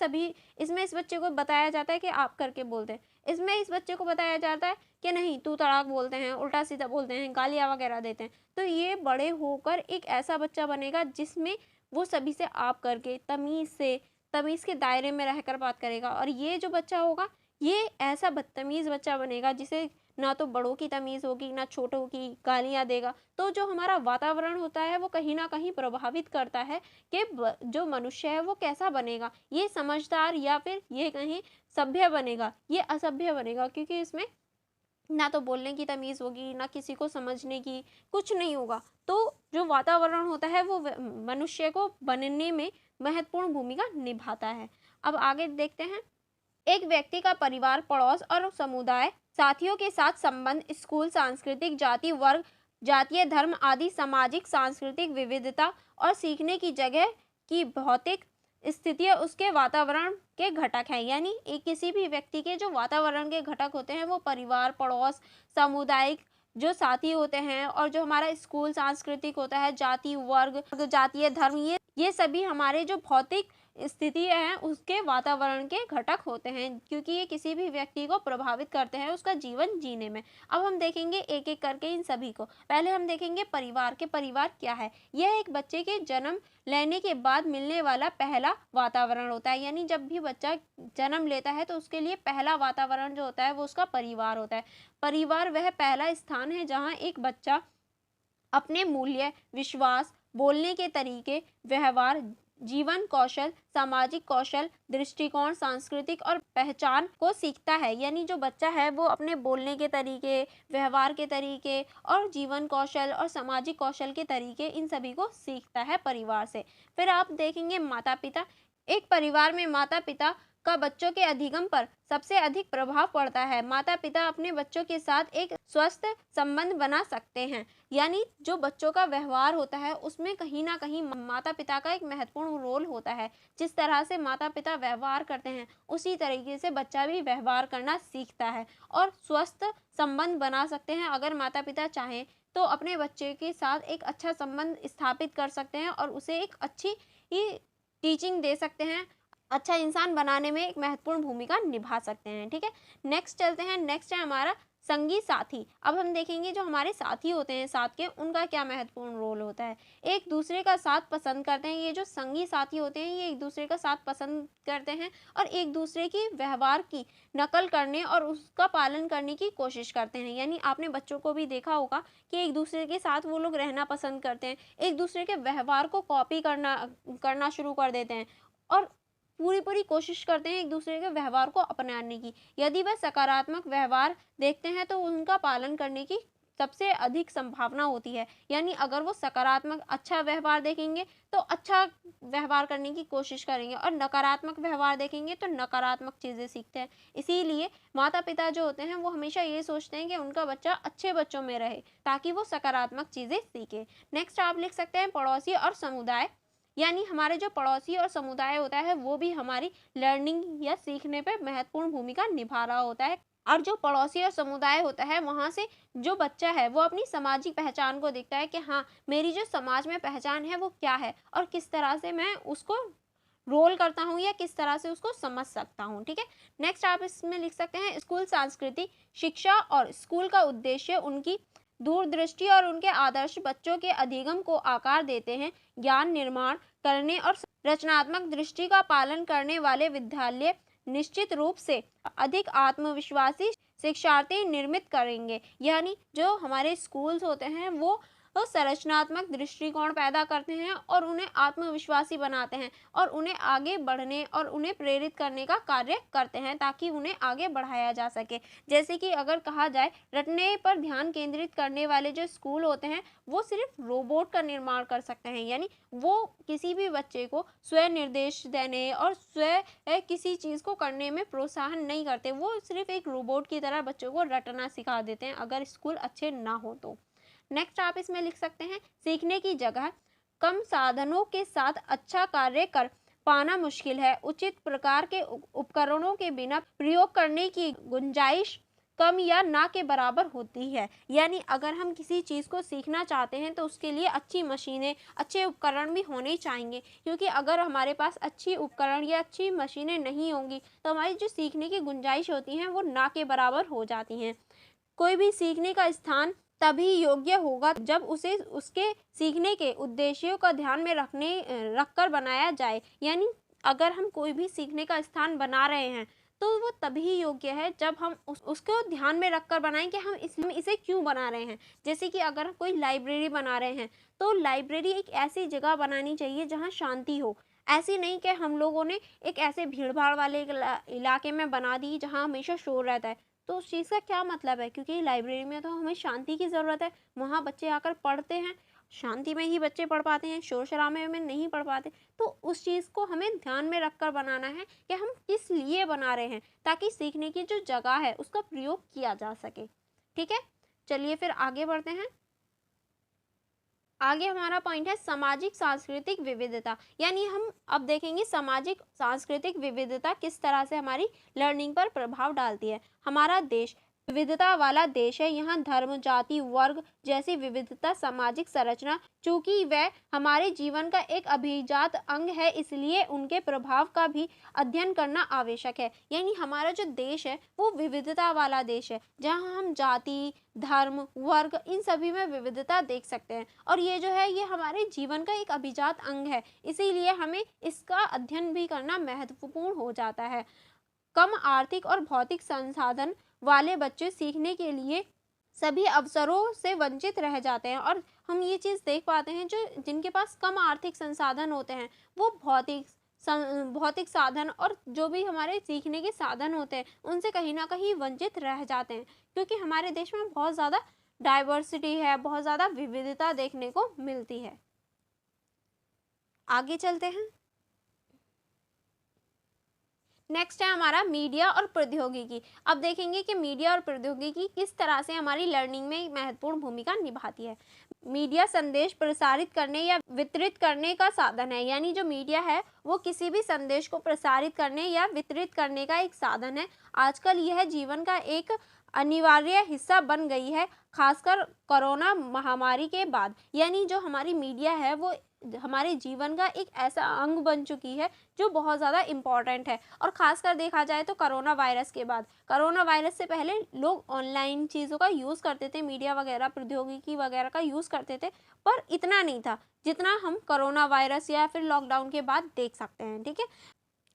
इस बच्चे को बताया जाता है कि आप करके बोलते हैं, इसमें इस बच्चे को बताया जाता है कि नहीं तू तड़ाक बोलते हैं, उल्टा सीधा बोलते हैं, गालियाँ वगैरह देते हैं। तो ये बड़े होकर एक ऐसा बच्चा बनेगा जिसमें वो सभी से आप करके तमीज़ के दायरे में रहकर बात करेगा, और ये जो बच्चा होगा ये ऐसा बदतमीज़ बच्चा बनेगा जिसे ना तो बड़ों की तमीज़ होगी ना छोटों की, गालियाँ देगा। तो जो हमारा वातावरण होता है वो कहीं ना कहीं प्रभावित करता है कि जो मनुष्य है वो कैसा बनेगा, ये समझदार या फिर ये कहीं सभ्य बनेगा, ये असभ्य बनेगा, क्योंकि इसमें ना तो बोलने की तमीज़ होगी ना किसी को समझने की, कुछ नहीं होगा। तो जो वातावरण होता है वो मनुष्य को बनने में महत्वपूर्ण भूमिका निभाता है। अब आगे देखते हैं। एक व्यक्ति का परिवार, पड़ोस और समुदाय साथियों के साथ संबंध, स्कूल, सांस्कृतिक, जाति, वर्ग, जातीय, धर्म आदि सामाजिक सांस्कृतिक विविधता और सीखने की जगह की भौतिक स्थितियाँ उसके वातावरण के घटक हैं। यानी एक किसी भी व्यक्ति के जो वातावरण के घटक होते हैं वो परिवार, पड़ोस, सामुदायिक जो साथी होते हैं, और जो हमारा स्कूल सांस्कृतिक होता है, जाति, वर्ग, जातीय, धर्म, ये सभी हमारे जो भौतिक स्थिति है उसके वातावरण के घटक होते हैं, क्योंकि ये किसी भी व्यक्ति को प्रभावित करते हैं उसका जीवन जीने में। अब हम देखेंगे एक एक करके इन सभी को। पहले हम देखेंगे परिवार के परिवार क्या है। यह एक बच्चे के जन्म लेने के बाद मिलने वाला पहला वातावरण होता है। यानी जब भी बच्चा जन्म लेता है तो उसके लिए पहला वातावरण जो होता है वो उसका परिवार होता है। परिवार वह पहला स्थान है जहाँ एक बच्चा अपने मूल्य, विश्वास, बोलने के तरीके, व्यवहार, जीवन कौशल, सामाजिक कौशल, दृष्टिकोण, सांस्कृतिक और पहचान को सीखता है। यानी जो बच्चा है वो अपने बोलने के तरीके, व्यवहार के तरीके और जीवन कौशल और सामाजिक कौशल के तरीके, इन सभी को सीखता है परिवार से। फिर आप देखेंगे माता पिता। एक परिवार में माता पिता का बच्चों के अधिगम पर सबसे अधिक प्रभाव पड़ता है। माता पिता अपने बच्चों के साथ एक स्वस्थ संबंध बना सकते हैं। यानी जो बच्चों का व्यवहार होता है उसमें कहीं ना कहीं माता पिता का एक महत्वपूर्ण रोल होता है। जिस तरह से माता पिता व्यवहार करते हैं उसी तरीके से बच्चा भी व्यवहार करना सीखता है और स्वस्थ संबंध बना सकते हैं। अगर माता पिता चाहें तो अपने बच्चे के साथ एक अच्छा संबंध स्थापित कर सकते हैं और उसे एक अच्छी टीचिंग दे सकते हैं, अच्छा इंसान बनाने में एक महत्वपूर्ण भूमिका निभा सकते हैं। ठीक है, नेक्स्ट चलते हैं। नेक्स्ट है हमारा संगी साथी। अब हम देखेंगे जो हमारे साथी होते हैं साथ के, उनका क्या महत्वपूर्ण रोल होता है। एक दूसरे का साथ पसंद करते हैं। ये जो संगी साथी होते हैं ये एक दूसरे का साथ पसंद करते हैं और एक दूसरे की व्यवहार की नकल करने और उसका पालन करने की कोशिश करते हैं। यानी आपने बच्चों को भी देखा होगा कि एक दूसरे के साथ वो लोग रहना पसंद करते हैं, एक दूसरे के व्यवहार को कॉपी करना शुरू कर देते हैं और पूरी कोशिश करते हैं एक दूसरे के व्यवहार को अपनाने की। यदि वह सकारात्मक व्यवहार देखते हैं तो उनका पालन करने की सबसे अधिक संभावना होती है। यानी अगर वो सकारात्मक अच्छा व्यवहार देखेंगे तो अच्छा व्यवहार करने की कोशिश करेंगे और नकारात्मक व्यवहार देखेंगे तो नकारात्मक चीज़ें सीखते हैं। इसीलिए माता पिता जो होते हैं वो हमेशा ये सोचते हैं कि उनका बच्चा अच्छे बच्चों में रहे ताकि वो सकारात्मक चीज़ें सीखे। नेक्स्ट आप लिख सकते हैं पड़ोसी और समुदाय। यानी हमारे जो पड़ोसी और समुदाय होता है वो भी हमारी लर्निंग या सीखने पे महत्वपूर्ण भूमिका निभा रहा होता है। और जो पड़ोसी और समुदाय होता है वहाँ से जो बच्चा है वो अपनी सामाजिक पहचान को देखता है कि हाँ मेरी जो समाज में पहचान है वो क्या है और किस तरह से मैं उसको रोल करता हूँ या किस तरह से उसको समझ सकता हूँ। ठीक है, नेक्स्ट आप इसमें लिख सकते हैं स्कूल सांस्कृतिक शिक्षा। और स्कूल का उद्देश्य उनकी दूरदृष्टि और उनके आदर्श बच्चों के अधिगम को आकार देते हैं। ज्ञान निर्माण करने और रचनात्मक दृष्टि का पालन करने वाले विद्यालय निश्चित रूप से अधिक आत्मविश्वासी शिक्षार्थी निर्मित करेंगे। यानी जो हमारे स्कूल्स होते हैं वो संरचनात्मक दृष्टिकोण पैदा करते हैं और उन्हें आत्मविश्वासी बनाते हैं और उन्हें आगे बढ़ने और उन्हें प्रेरित करने का कार्य करते हैं ताकि उन्हें आगे बढ़ाया जा सके। जैसे कि अगर कहा जाए, रटने पर ध्यान केंद्रित करने वाले जो स्कूल होते हैं वो सिर्फ रोबोट का निर्माण कर सकते हैं। यानी वो किसी भी बच्चे को स्वयं निर्देश देने और स्वयं किसी चीज़ को करने में प्रोत्साहन नहीं करते। वो सिर्फ एक रोबोट की तरह बच्चों को रटना सिखा देते हैं अगर स्कूल अच्छे ना हो तो। नेक्स्ट आप इसमें लिख सकते हैं, सीखने की जगह कम साधनों के साथ अच्छा कार्य कर पाना मुश्किल है। उचित प्रकार के उपकरणों के बिना प्रयोग करने की गुंजाइश कम या ना के बराबर होती है। यानी अगर हम किसी चीज़ को सीखना चाहते हैं तो उसके लिए अच्छी मशीनें, अच्छे उपकरण भी होने चाहिए, क्योंकि अगर हमारे पास अच्छी उपकरण या अच्छी मशीनें नहीं होंगी तो हमारी जो सीखने की गुंजाइश होती हैं वो ना के बराबर हो जाती हैं। कोई भी सीखने का स्थान तभी योग्य होगा जब उसे उसके सीखने के उद्देश्यों का ध्यान में रखकर बनाया जाए। यानी अगर हम कोई भी सीखने का स्थान बना रहे हैं तो वो तभी योग्य है जब हम उसको ध्यान में रखकर बनाएं कि हम इसे क्यों बना रहे हैं। जैसे कि अगर हम कोई लाइब्रेरी बना रहे हैं तो लाइब्रेरी एक ऐसी जगह बनानी चाहिए जहाँ शांति हो। ऐसी नहीं कि हम लोगों ने एक ऐसे भीड़ भाड़ वाले इलाके में बना दी जहाँ हमेशा शोर रहता है, तो उस चीज़ का क्या मतलब है। क्योंकि लाइब्रेरी में तो हमें शांति की ज़रूरत है, वहाँ बच्चे आकर पढ़ते हैं, शांति में ही बच्चे पढ़ पाते हैं, शोर शराबे में नहीं पढ़ पाते। तो उस चीज़ को हमें ध्यान में रखकर बनाना है कि हम किस लिए बना रहे हैं, ताकि सीखने की जो जगह है उसका प्रयोग किया जा सके। ठीक है, चलिए फिर आगे बढ़ते हैं। आगे हमारा पॉइंट है सामाजिक सांस्कृतिक विविधता। यानी हम अब देखेंगे सामाजिक सांस्कृतिक विविधता किस तरह से हमारी लर्निंग पर प्रभाव डालती है। हमारा देश विविधता वाला देश है। यहाँ धर्म, जाति, वर्ग जैसी विविधता सामाजिक संरचना, चूंकि वह हमारे जीवन का एक अभिजात अंग है, इसलिए उनके प्रभाव का भी अध्ययन करना आवश्यक है। यानी हमारा जो देश है वो विविधता वाला देश है, जहाँ हम जाति, धर्म, वर्ग इन सभी में विविधता देख सकते हैं और ये जो है ये हमारे जीवन का एक अभिजात अंग है, इसीलिए हमें इसका अध्ययन भी करना महत्वपूर्ण हो जाता है। कम आर्थिक और भौतिक संसाधन वाले बच्चे सीखने के लिए सभी अवसरों से वंचित रह जाते हैं और हम ये चीज़ देख पाते हैं जो जिनके पास कम आर्थिक संसाधन होते हैं वो भौतिक साधन और जो भी हमारे सीखने के साधन होते हैं उनसे कहीं ना कहीं वंचित रह जाते हैं, क्योंकि हमारे देश में बहुत ज़्यादा डाइवर्सिटी है, बहुत ज़्यादा विविधता देखने को मिलती है। आगे चलते हैं। नेक्स्ट है हमारा मीडिया और प्रौद्योगिकी। अब देखेंगे कि मीडिया और प्रौद्योगिकी किस तरह से हमारी लर्निंग में महत्वपूर्ण भूमिका निभाती है। मीडिया संदेश प्रसारित करने या वितरित करने का साधन है। यानी जो मीडिया है वो किसी भी संदेश को प्रसारित करने या वितरित करने का एक साधन है। आजकल यह जीवन का एक अनिवार्य हिस्सा बन गई है, खासकर कोरोना महामारी के बाद। यानी जो हमारी मीडिया है वो हमारे जीवन का एक ऐसा अंग बन चुकी है जो बहुत ज़्यादा इम्पॉर्टेंट है। और ख़ासकर देखा जाए तो कोरोना वायरस के बाद, कोरोना वायरस से पहले लोग ऑनलाइन चीज़ों का यूज़ करते थे, मीडिया वगैरह प्रौद्योगिकी वगैरह का यूज़ करते थे, पर इतना नहीं था जितना हम कोरोना वायरस या फिर लॉकडाउन के बाद देख सकते हैं। ठीक है,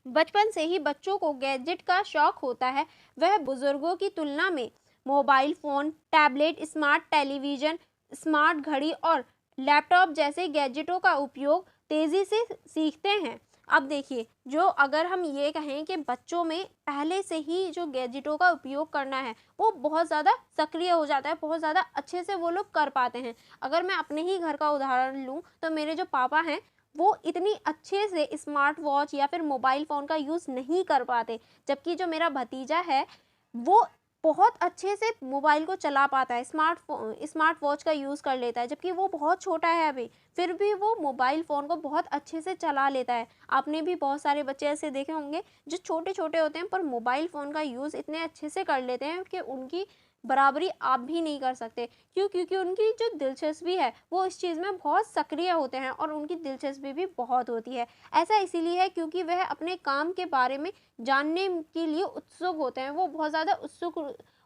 बचपन से ही बच्चों को गैजेट का शौक होता है। वह बुजुर्गों की तुलना में mobile phone, tablet, smart television, smart घड़ी और लैपटॉप जैसे गैजेटों का उपयोग तेज़ी से सीखते हैं। अब देखिए, जो अगर हम ये कहें कि बच्चों में पहले से ही जो गैजेटों का उपयोग करना है वो बहुत ज़्यादा सक्रिय हो जाता है, बहुत ज़्यादा अच्छे से वो लोग कर पाते हैं। अगर मैं अपने ही घर का उदाहरण लूँ तो मेरे जो पापा हैं वो इतनी अच्छे से स्मार्ट वॉच या फिर मोबाइल फ़ोन का यूज़ नहीं कर पाते, जबकि जो मेरा भतीजा है वो बहुत अच्छे से मोबाइल को चला पाता है, स्मार्ट वॉच का यूज़ कर लेता है, जबकि वो बहुत छोटा है अभी, फिर भी वो मोबाइल फ़ोन को बहुत अच्छे से चला लेता है। आपने भी बहुत सारे बच्चे ऐसे देखे होंगे जो छोटे छोटे होते हैं पर मोबाइल फ़ोन का यूज़ इतने अच्छे से कर लेते हैं कि उनकी बराबरी आप भी नहीं कर सकते। क्यों? क्योंकि उनकी जो दिलचस्पी है वो इस चीज़ में बहुत सक्रिय होते हैं और उनकी दिलचस्पी भी बहुत होती है। ऐसा इसीलिए है क्योंकि वह अपने काम के बारे में जानने के लिए उत्सुक होते हैं, वो बहुत ज़्यादा उत्सुक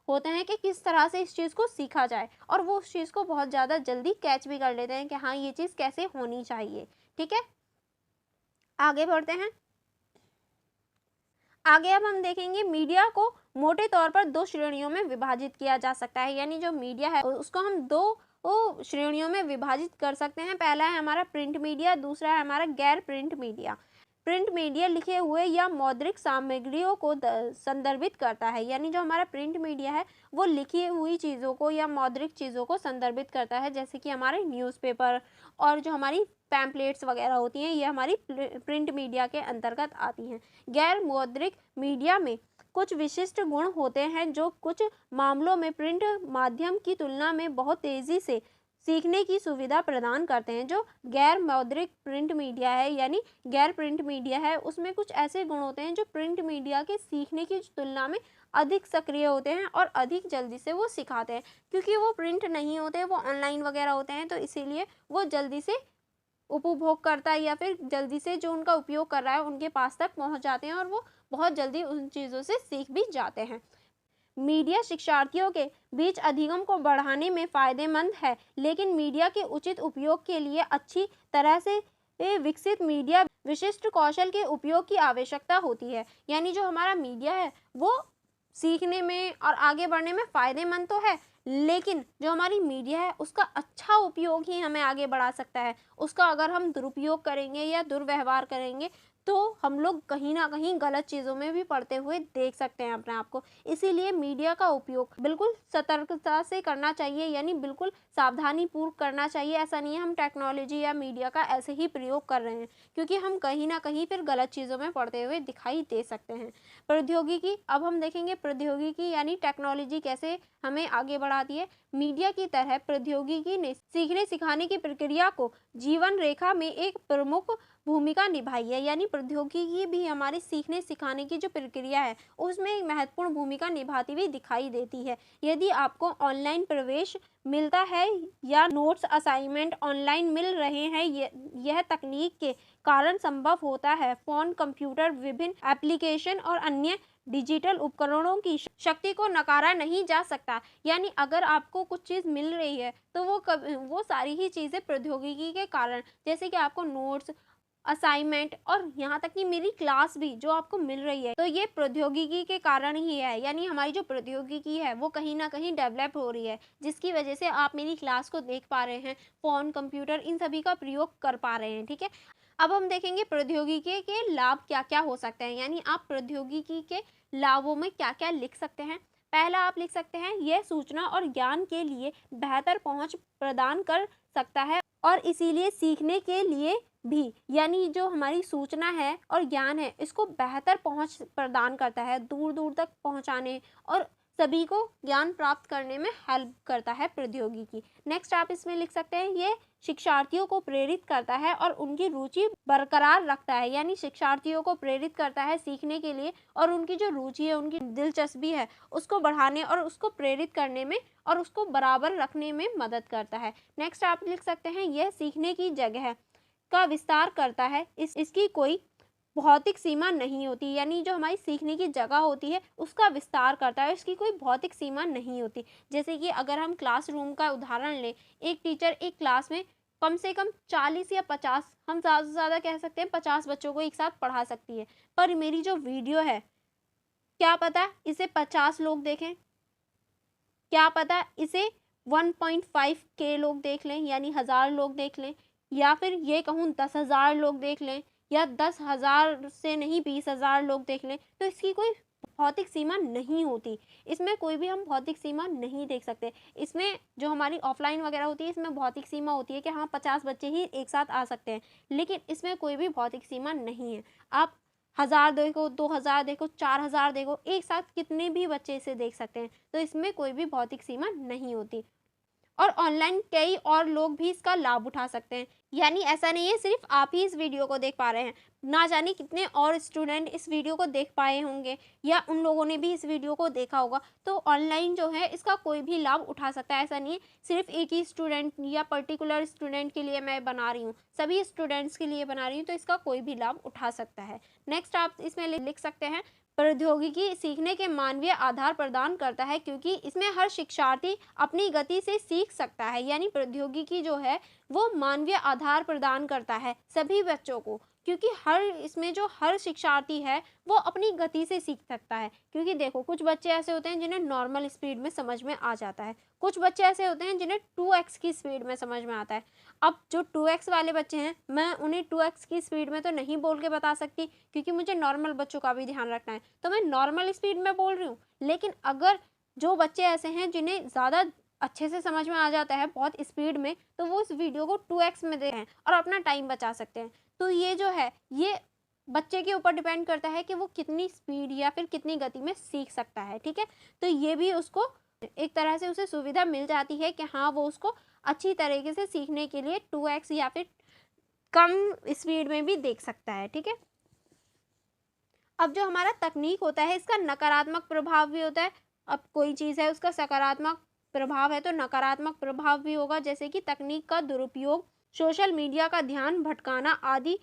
होते हैं कि किस तरह से इस चीज़ को सीखा जाए और वो उस चीज़ को बहुत ज़्यादा जल्दी कैच भी कर लेते हैं कि हाँ ये चीज़ कैसे होनी चाहिए। ठीक है, आगे बढ़ते हैं। आगे अब हम देखेंगे मीडिया को मोटे तौर पर दो श्रेणियों में विभाजित किया जा सकता है, यानी जो मीडिया है उसको हम दो श्रेणियों में विभाजित कर सकते हैं। पहला है हमारा प्रिंट मीडिया, दूसरा है हमारा गैर प्रिंट मीडिया। प्रिंट मीडिया लिखे हुए या मौद्रिक सामग्रियों को संदर्भित करता है, यानी जो हमारा प्रिंट मीडिया है वो लिखी हुई चीज़ों को या मौद्रिक चीज़ों को संदर्भित करता है, जैसे कि हमारे न्यूज़पेपर और जो हमारी पैम्पलेट्स वगैरह होती हैं, ये हमारी प्रिंट मीडिया के अंतर्गत आती हैं। गैर मौद्रिक मीडिया में कुछ विशिष्ट गुण होते हैं जो कुछ मामलों में प्रिंट माध्यम की तुलना में बहुत तेज़ी से सीखने की सुविधा प्रदान करते हैं। जो गैर मौद्रिक प्रिंट मीडिया है यानी गैर प्रिंट मीडिया है, उसमें कुछ ऐसे गुण होते हैं जो प्रिंट मीडिया के सीखने की तुलना में अधिक सक्रिय होते हैं और अधिक जल्दी से वो सिखाते हैं, क्योंकि वो प्रिंट नहीं होते, वो ऑनलाइन वगैरह होते हैं, तो इसीलिए वो जल्दी से उपभोग करता है या फिर जल्दी से जो उनका उपयोग कर रहा है उनके पास तक पहुंच जाते हैं और वो बहुत जल्दी उन चीज़ों से सीख भी जाते हैं। मीडिया शिक्षार्थियों के बीच अधिगम को बढ़ाने में फ़ायदेमंद है, लेकिन मीडिया के उचित उपयोग के लिए अच्छी तरह से विकसित मीडिया विशिष्ट कौशल के उपयोग की आवश्यकता होती है। यानी जो हमारा मीडिया है वो सीखने में और आगे बढ़ने में फ़ायदेमंद तो है, लेकिन जो हमारी मीडिया है उसका अच्छा उपयोग ही हमें आगे बढ़ा सकता है। उसका अगर हम दुरुपयोग करेंगे या दुर्व्यवहार करेंगे तो हम लोग कहीं ना कहीं गलत चीज़ों में भी पड़ते हुए देख सकते हैं अपने आप को। इसीलिए मीडिया का उपयोग बिल्कुल सतर्कता से करना चाहिए, यानी बिल्कुल सावधानी पूर्वक करना चाहिए। ऐसा नहीं है हम टेक्नोलॉजी या मीडिया का ऐसे ही प्रयोग कर रहे हैं, क्योंकि हम कहीं ना कहीं फिर गलत चीज़ों में पड़ते हुए दिखाई दे सकते हैं। प्रौद्योगिकी, अब हम देखेंगे प्रौद्योगिकी यानी टेक्नोलॉजी कैसे हमें आगे बढ़ाती है। मीडिया की तरह प्रौद्योगिकी ने सीखने सिखाने की प्रक्रिया को जीवन रेखा में एक प्रमुख भूमिका निभाई है, यानी प्रौद्योगिकी भी हमारे सीखने सिखाने की जो प्रक्रिया है उसमें एक महत्वपूर्ण भूमिका निभाती हुई दिखाई देती है। यदि आपको ऑनलाइन प्रवेश मिलता है या नोट्स असाइनमेंट ऑनलाइन मिल रहे हैं, यह तकनीक के कारण संभव होता है। फ़ोन, कंप्यूटर, विभिन्न एप्लीकेशन और अन्य डिजिटल उपकरणों की शक्ति को नकारा नहीं जा सकता। यानी अगर आपको कुछ चीज़ मिल रही है तो वो सारी ही चीज़ें प्रौद्योगिकी के कारण, जैसे कि आपको नोट्स, असाइनमेंट और यहाँ तक कि मेरी क्लास भी जो आपको मिल रही है, तो ये प्रौद्योगिकी के कारण ही है। यानी हमारी जो प्रौद्योगिकी है वो कहीं ना कहीं डेवलप हो रही है, जिसकी वजह से आप मेरी क्लास को देख पा रहे हैं, फ़ोन, कंप्यूटर इन सभी का प्रयोग कर पा रहे हैं। ठीक है, अब हम देखेंगे प्रौद्योगिकी के लाभ क्या क्या हो सकते हैं, यानी आप प्रौद्योगिकी के लाभों में क्या क्या लिख सकते हैं। पहला आप लिख सकते हैं, यह सूचना और ज्ञान के लिए बेहतर पहुंच प्रदान कर सकता है और इसीलिए सीखने के लिए भी, यानी जो हमारी सूचना है और ज्ञान है इसको बेहतर पहुंच प्रदान करता है, दूर दूर तक पहुंचाने और सभी को ज्ञान प्राप्त करने में हेल्प करता है प्रौद्योगिकी। नेक्स्ट आप इसमें लिख सकते हैं, ये शिक्षार्थियों को प्रेरित करता है और उनकी रुचि बरकरार रखता है, यानी शिक्षार्थियों को प्रेरित करता है सीखने के लिए और उनकी जो रुचि है, उनकी दिलचस्पी है उसको बढ़ाने और उसको प्रेरित करने में और उसको बराबर रखने में मदद करता है। नेक्स्ट आप लिख सकते हैं, यह सीखने की जगह का विस्तार करता है, इसकी कोई भौतिक सीमा नहीं होती, यानी जो हमारी सीखने की जगह होती है उसका विस्तार करता है, इसकी कोई भौतिक सीमा नहीं होती। जैसे कि अगर हम क्लासरूम का उदाहरण लें, एक टीचर एक क्लास में कम से कम 40 या 50, हम ज़्यादा से ज़्यादा कह सकते हैं 50 बच्चों को एक साथ पढ़ा सकती है, पर मेरी जो वीडियो है क्या पता इसे 50 लोग देखें, क्या पता इसे 1.5K लोग देख लें, यानी 1000 लोग देख लें, या फिर ये कहूँ 10,000 लोग देख लें, या 10,000 से नहीं 20,000 लोग देख लें, तो इसकी कोई भौतिक सीमा नहीं होती। इसमें कोई भी हम भौतिक सीमा नहीं देख सकते। इसमें जो हमारी ऑफलाइन वगैरह होती है इसमें भौतिक सीमा होती है कि हाँ 50 बच्चे ही एक साथ आ सकते हैं, लेकिन इसमें कोई भी भौतिक सीमा नहीं है। आप 1000 देखो, 2000 देखो, 4000 देखो, एक साथ कितने भी बच्चे इसे देख सकते हैं, तो इसमें कोई भी भौतिक सीमा नहीं होती। और ऑनलाइन कई और लोग भी इसका लाभ उठा सकते हैं, यानी ऐसा नहीं है सिर्फ आप ही इस वीडियो को देख पा रहे हैं, ना जाने कितने और स्टूडेंट इस वीडियो को देख पाए होंगे या उन लोगों ने भी इस वीडियो को देखा होगा। तो ऑनलाइन जो है इसका कोई भी लाभ उठा सकता है, ऐसा नहीं है सिर्फ एक ही स्टूडेंट या पर्टिकुलर स्टूडेंट के लिए मैं बना रही हूँ, सभी स्टूडेंट्स के लिए बना रही हूँ, तो इसका कोई भी लाभ उठा सकता है। नेक्स्ट आप इसमें लिख सकते हैं, प्रौद्योगिकी सीखने के मानवीय आधार प्रदान करता है, क्योंकि इसमें हर शिक्षार्थी अपनी गति से सीख सकता है। यानी प्रौद्योगिकी जो है वो मानवीय आधार प्रदान करता है सभी बच्चों को, क्योंकि हर इसमें जो हर शिक्षार्थी है वो अपनी गति से सीख सकता है। क्योंकि देखो कुछ बच्चे ऐसे होते हैं जिन्हें नॉर्मल स्पीड में समझ में आ जाता है, कुछ बच्चे ऐसे होते हैं जिन्हें 2x की स्पीड में समझ में आता है। अब जो 2x वाले बच्चे हैं, मैं उन्हें 2x की स्पीड में तो नहीं बोल के बता सकती, क्योंकि मुझे नॉर्मल बच्चों का भी ध्यान रखना है, तो मैं नॉर्मल स्पीड में बोल रही हूँ। लेकिन अगर जो बच्चे ऐसे हैं जिन्हें ज़्यादा अच्छे से समझ में आ जाता है बहुत स्पीड में, तो वो इस वीडियो को 2x में देखें और अपना टाइम बचा सकते हैं। तो ये जो है ये बच्चे के ऊपर डिपेंड करता है कि वो कितनी स्पीड या फिर कितनी गति में सीख सकता है, ठीक है। तो ये भी उसको एक तरह से उसे सुविधा मिल जाती है कि हाँ वो उसको अच्छी तरीके से सीखने के लिए 2x या फिर कम स्पीड में भी देख सकता है, ठीक है। अब जो हमारा तकनीक होता है इसका नकारात्मक प्रभाव भी होता है। अब कोई चीज़ है उसका सकारात्मक प्रभाव है तो नकारात्मक प्रभाव भी होगा, जैसे कि तकनीक का दुरुपयोग, सोशल मीडिया का ध्यान भटकाना आदि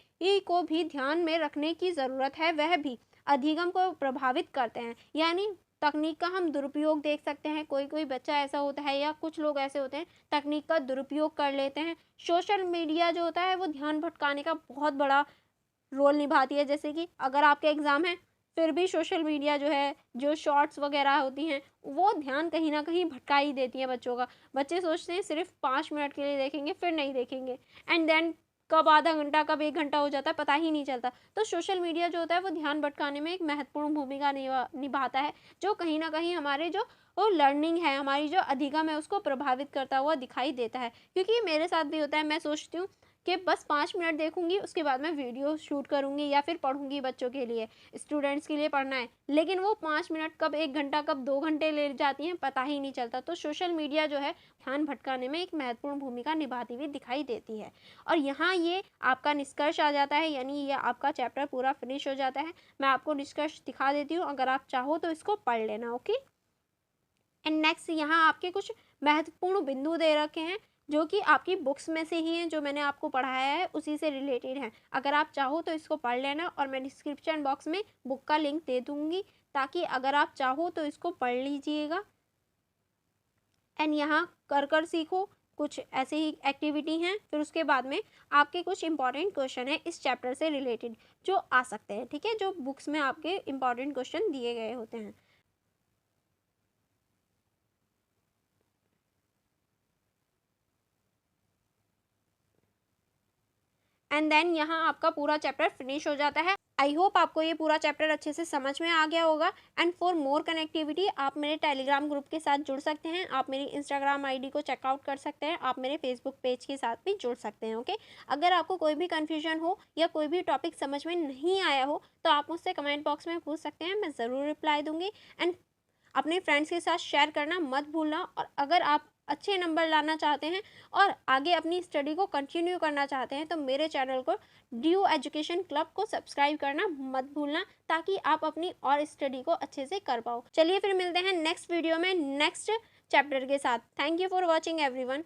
को भी ध्यान में रखने की ज़रूरत है, वह भी अधिगम को प्रभावित करते हैं। यानी तकनीक का हम दुरुपयोग देख सकते हैं, कोई कोई बच्चा ऐसा होता है या कुछ लोग ऐसे होते हैं तकनीक का दुरुपयोग कर लेते हैं। सोशल मीडिया जो होता है वो ध्यान भटकाने का बहुत बड़ा रोल निभाती है। जैसे कि अगर आपके एग्ज़ाम है फिर भी सोशल मीडिया जो है, जो शॉर्ट्स वगैरह होती हैं, वो ध्यान कहीं न कहीं भटका ही देती हैं बच्चों का। बच्चे सोचते हैं सिर्फ़ 5 मिनट के लिए देखेंगे, फिर नहीं देखेंगे, एंड देन कब आधा घंटा, कब 1 घंटा हो जाता है, पता ही नहीं चलता। तो सोशल मीडिया जो होता है वो ध्यान भटकाने में एक महत्वपूर्ण भूमिका निभाता है, जो कहीं न कहीं हमारे जो वो लर्निंग है, हमारी जो अधिगम है, उसको प्रभावित करता हुआ दिखाई देता है। क्योंकि ये मेरे साथ भी होता है, मैं सोचती हूँ कि बस 5 मिनट देखूँगी, उसके बाद मैं वीडियो शूट करूँगी या फिर पढ़ूँगी बच्चों के लिए, स्टूडेंट्स के लिए पढ़ना है। लेकिन वो 5 मिनट कब 1 घंटा, कब 2 घंटे ले जाती हैं, पता ही नहीं चलता। तो सोशल मीडिया जो है ध्यान भटकाने में एक महत्वपूर्ण भूमिका निभाती हुई दिखाई देती है। और यहाँ ये आपका निष्कर्ष आ जाता है, यानी ये आपका चैप्टर पूरा फिनिश हो जाता है। मैं आपको निष्कर्ष दिखा देती हूँ, अगर आप चाहो तो इसको पढ़ लेना, ओके। एंड नेक्स्ट यहाँ आपके कुछ महत्वपूर्ण बिंदु दे रखे हैं, जो कि आपकी बुक्स में से ही हैं, जो मैंने आपको पढ़ाया है उसी से रिलेटेड हैं। अगर आप चाहो तो इसको पढ़ लेना, और मैं डिस्क्रिप्शन बॉक्स में बुक का लिंक दे दूँगी, ताकि अगर आप चाहो तो इसको पढ़ लीजिएगा। एंड यहाँ कर सीखो कुछ ऐसे ही एक्टिविटी हैं, फिर उसके बाद में आपके कुछ इंपॉर्टेंट क्वेश्चन है इस चैप्टर से रिलेटेड जो आ सकते हैं, ठीक है, जो बुक्स में आपके इंपॉर्टेंट क्वेश्चन दिए गए होते हैं। एंड देन यहाँ आपका पूरा चैप्टर फिनिश हो जाता है। आई होप आपको ये पूरा चैप्टर अच्छे से समझ में आ गया होगा। एंड फॉर मोर कनेक्टिविटी आप मेरे टेलीग्राम ग्रुप के साथ जुड़ सकते हैं, आप मेरी इंस्टाग्राम आईडी को चेकआउट कर सकते हैं, आप मेरे फेसबुक पेज के साथ भी जुड़ सकते हैं, ओके। अगर आपको कोई भी कन्फ्यूजन हो या कोई भी टॉपिक समझ में नहीं आया हो तो आप मुझसे कमेंट बॉक्स में पूछ सकते हैं, मैं ज़रूर रिप्लाई दूँगी। एंड अपने फ्रेंड्स के साथ शेयर करना मत भूलना। और अगर आप अच्छे नंबर लाना चाहते हैं और आगे अपनी स्टडी को कंटिन्यू करना चाहते हैं तो मेरे चैनल को ड्यू एजुकेशन क्लब को सब्सक्राइब करना मत भूलना, ताकि आप अपनी और स्टडी को अच्छे से कर पाओ। चलिए फिर मिलते हैं नेक्स्ट वीडियो में नेक्स्ट चैप्टर के साथ। Thank you for watching everyone.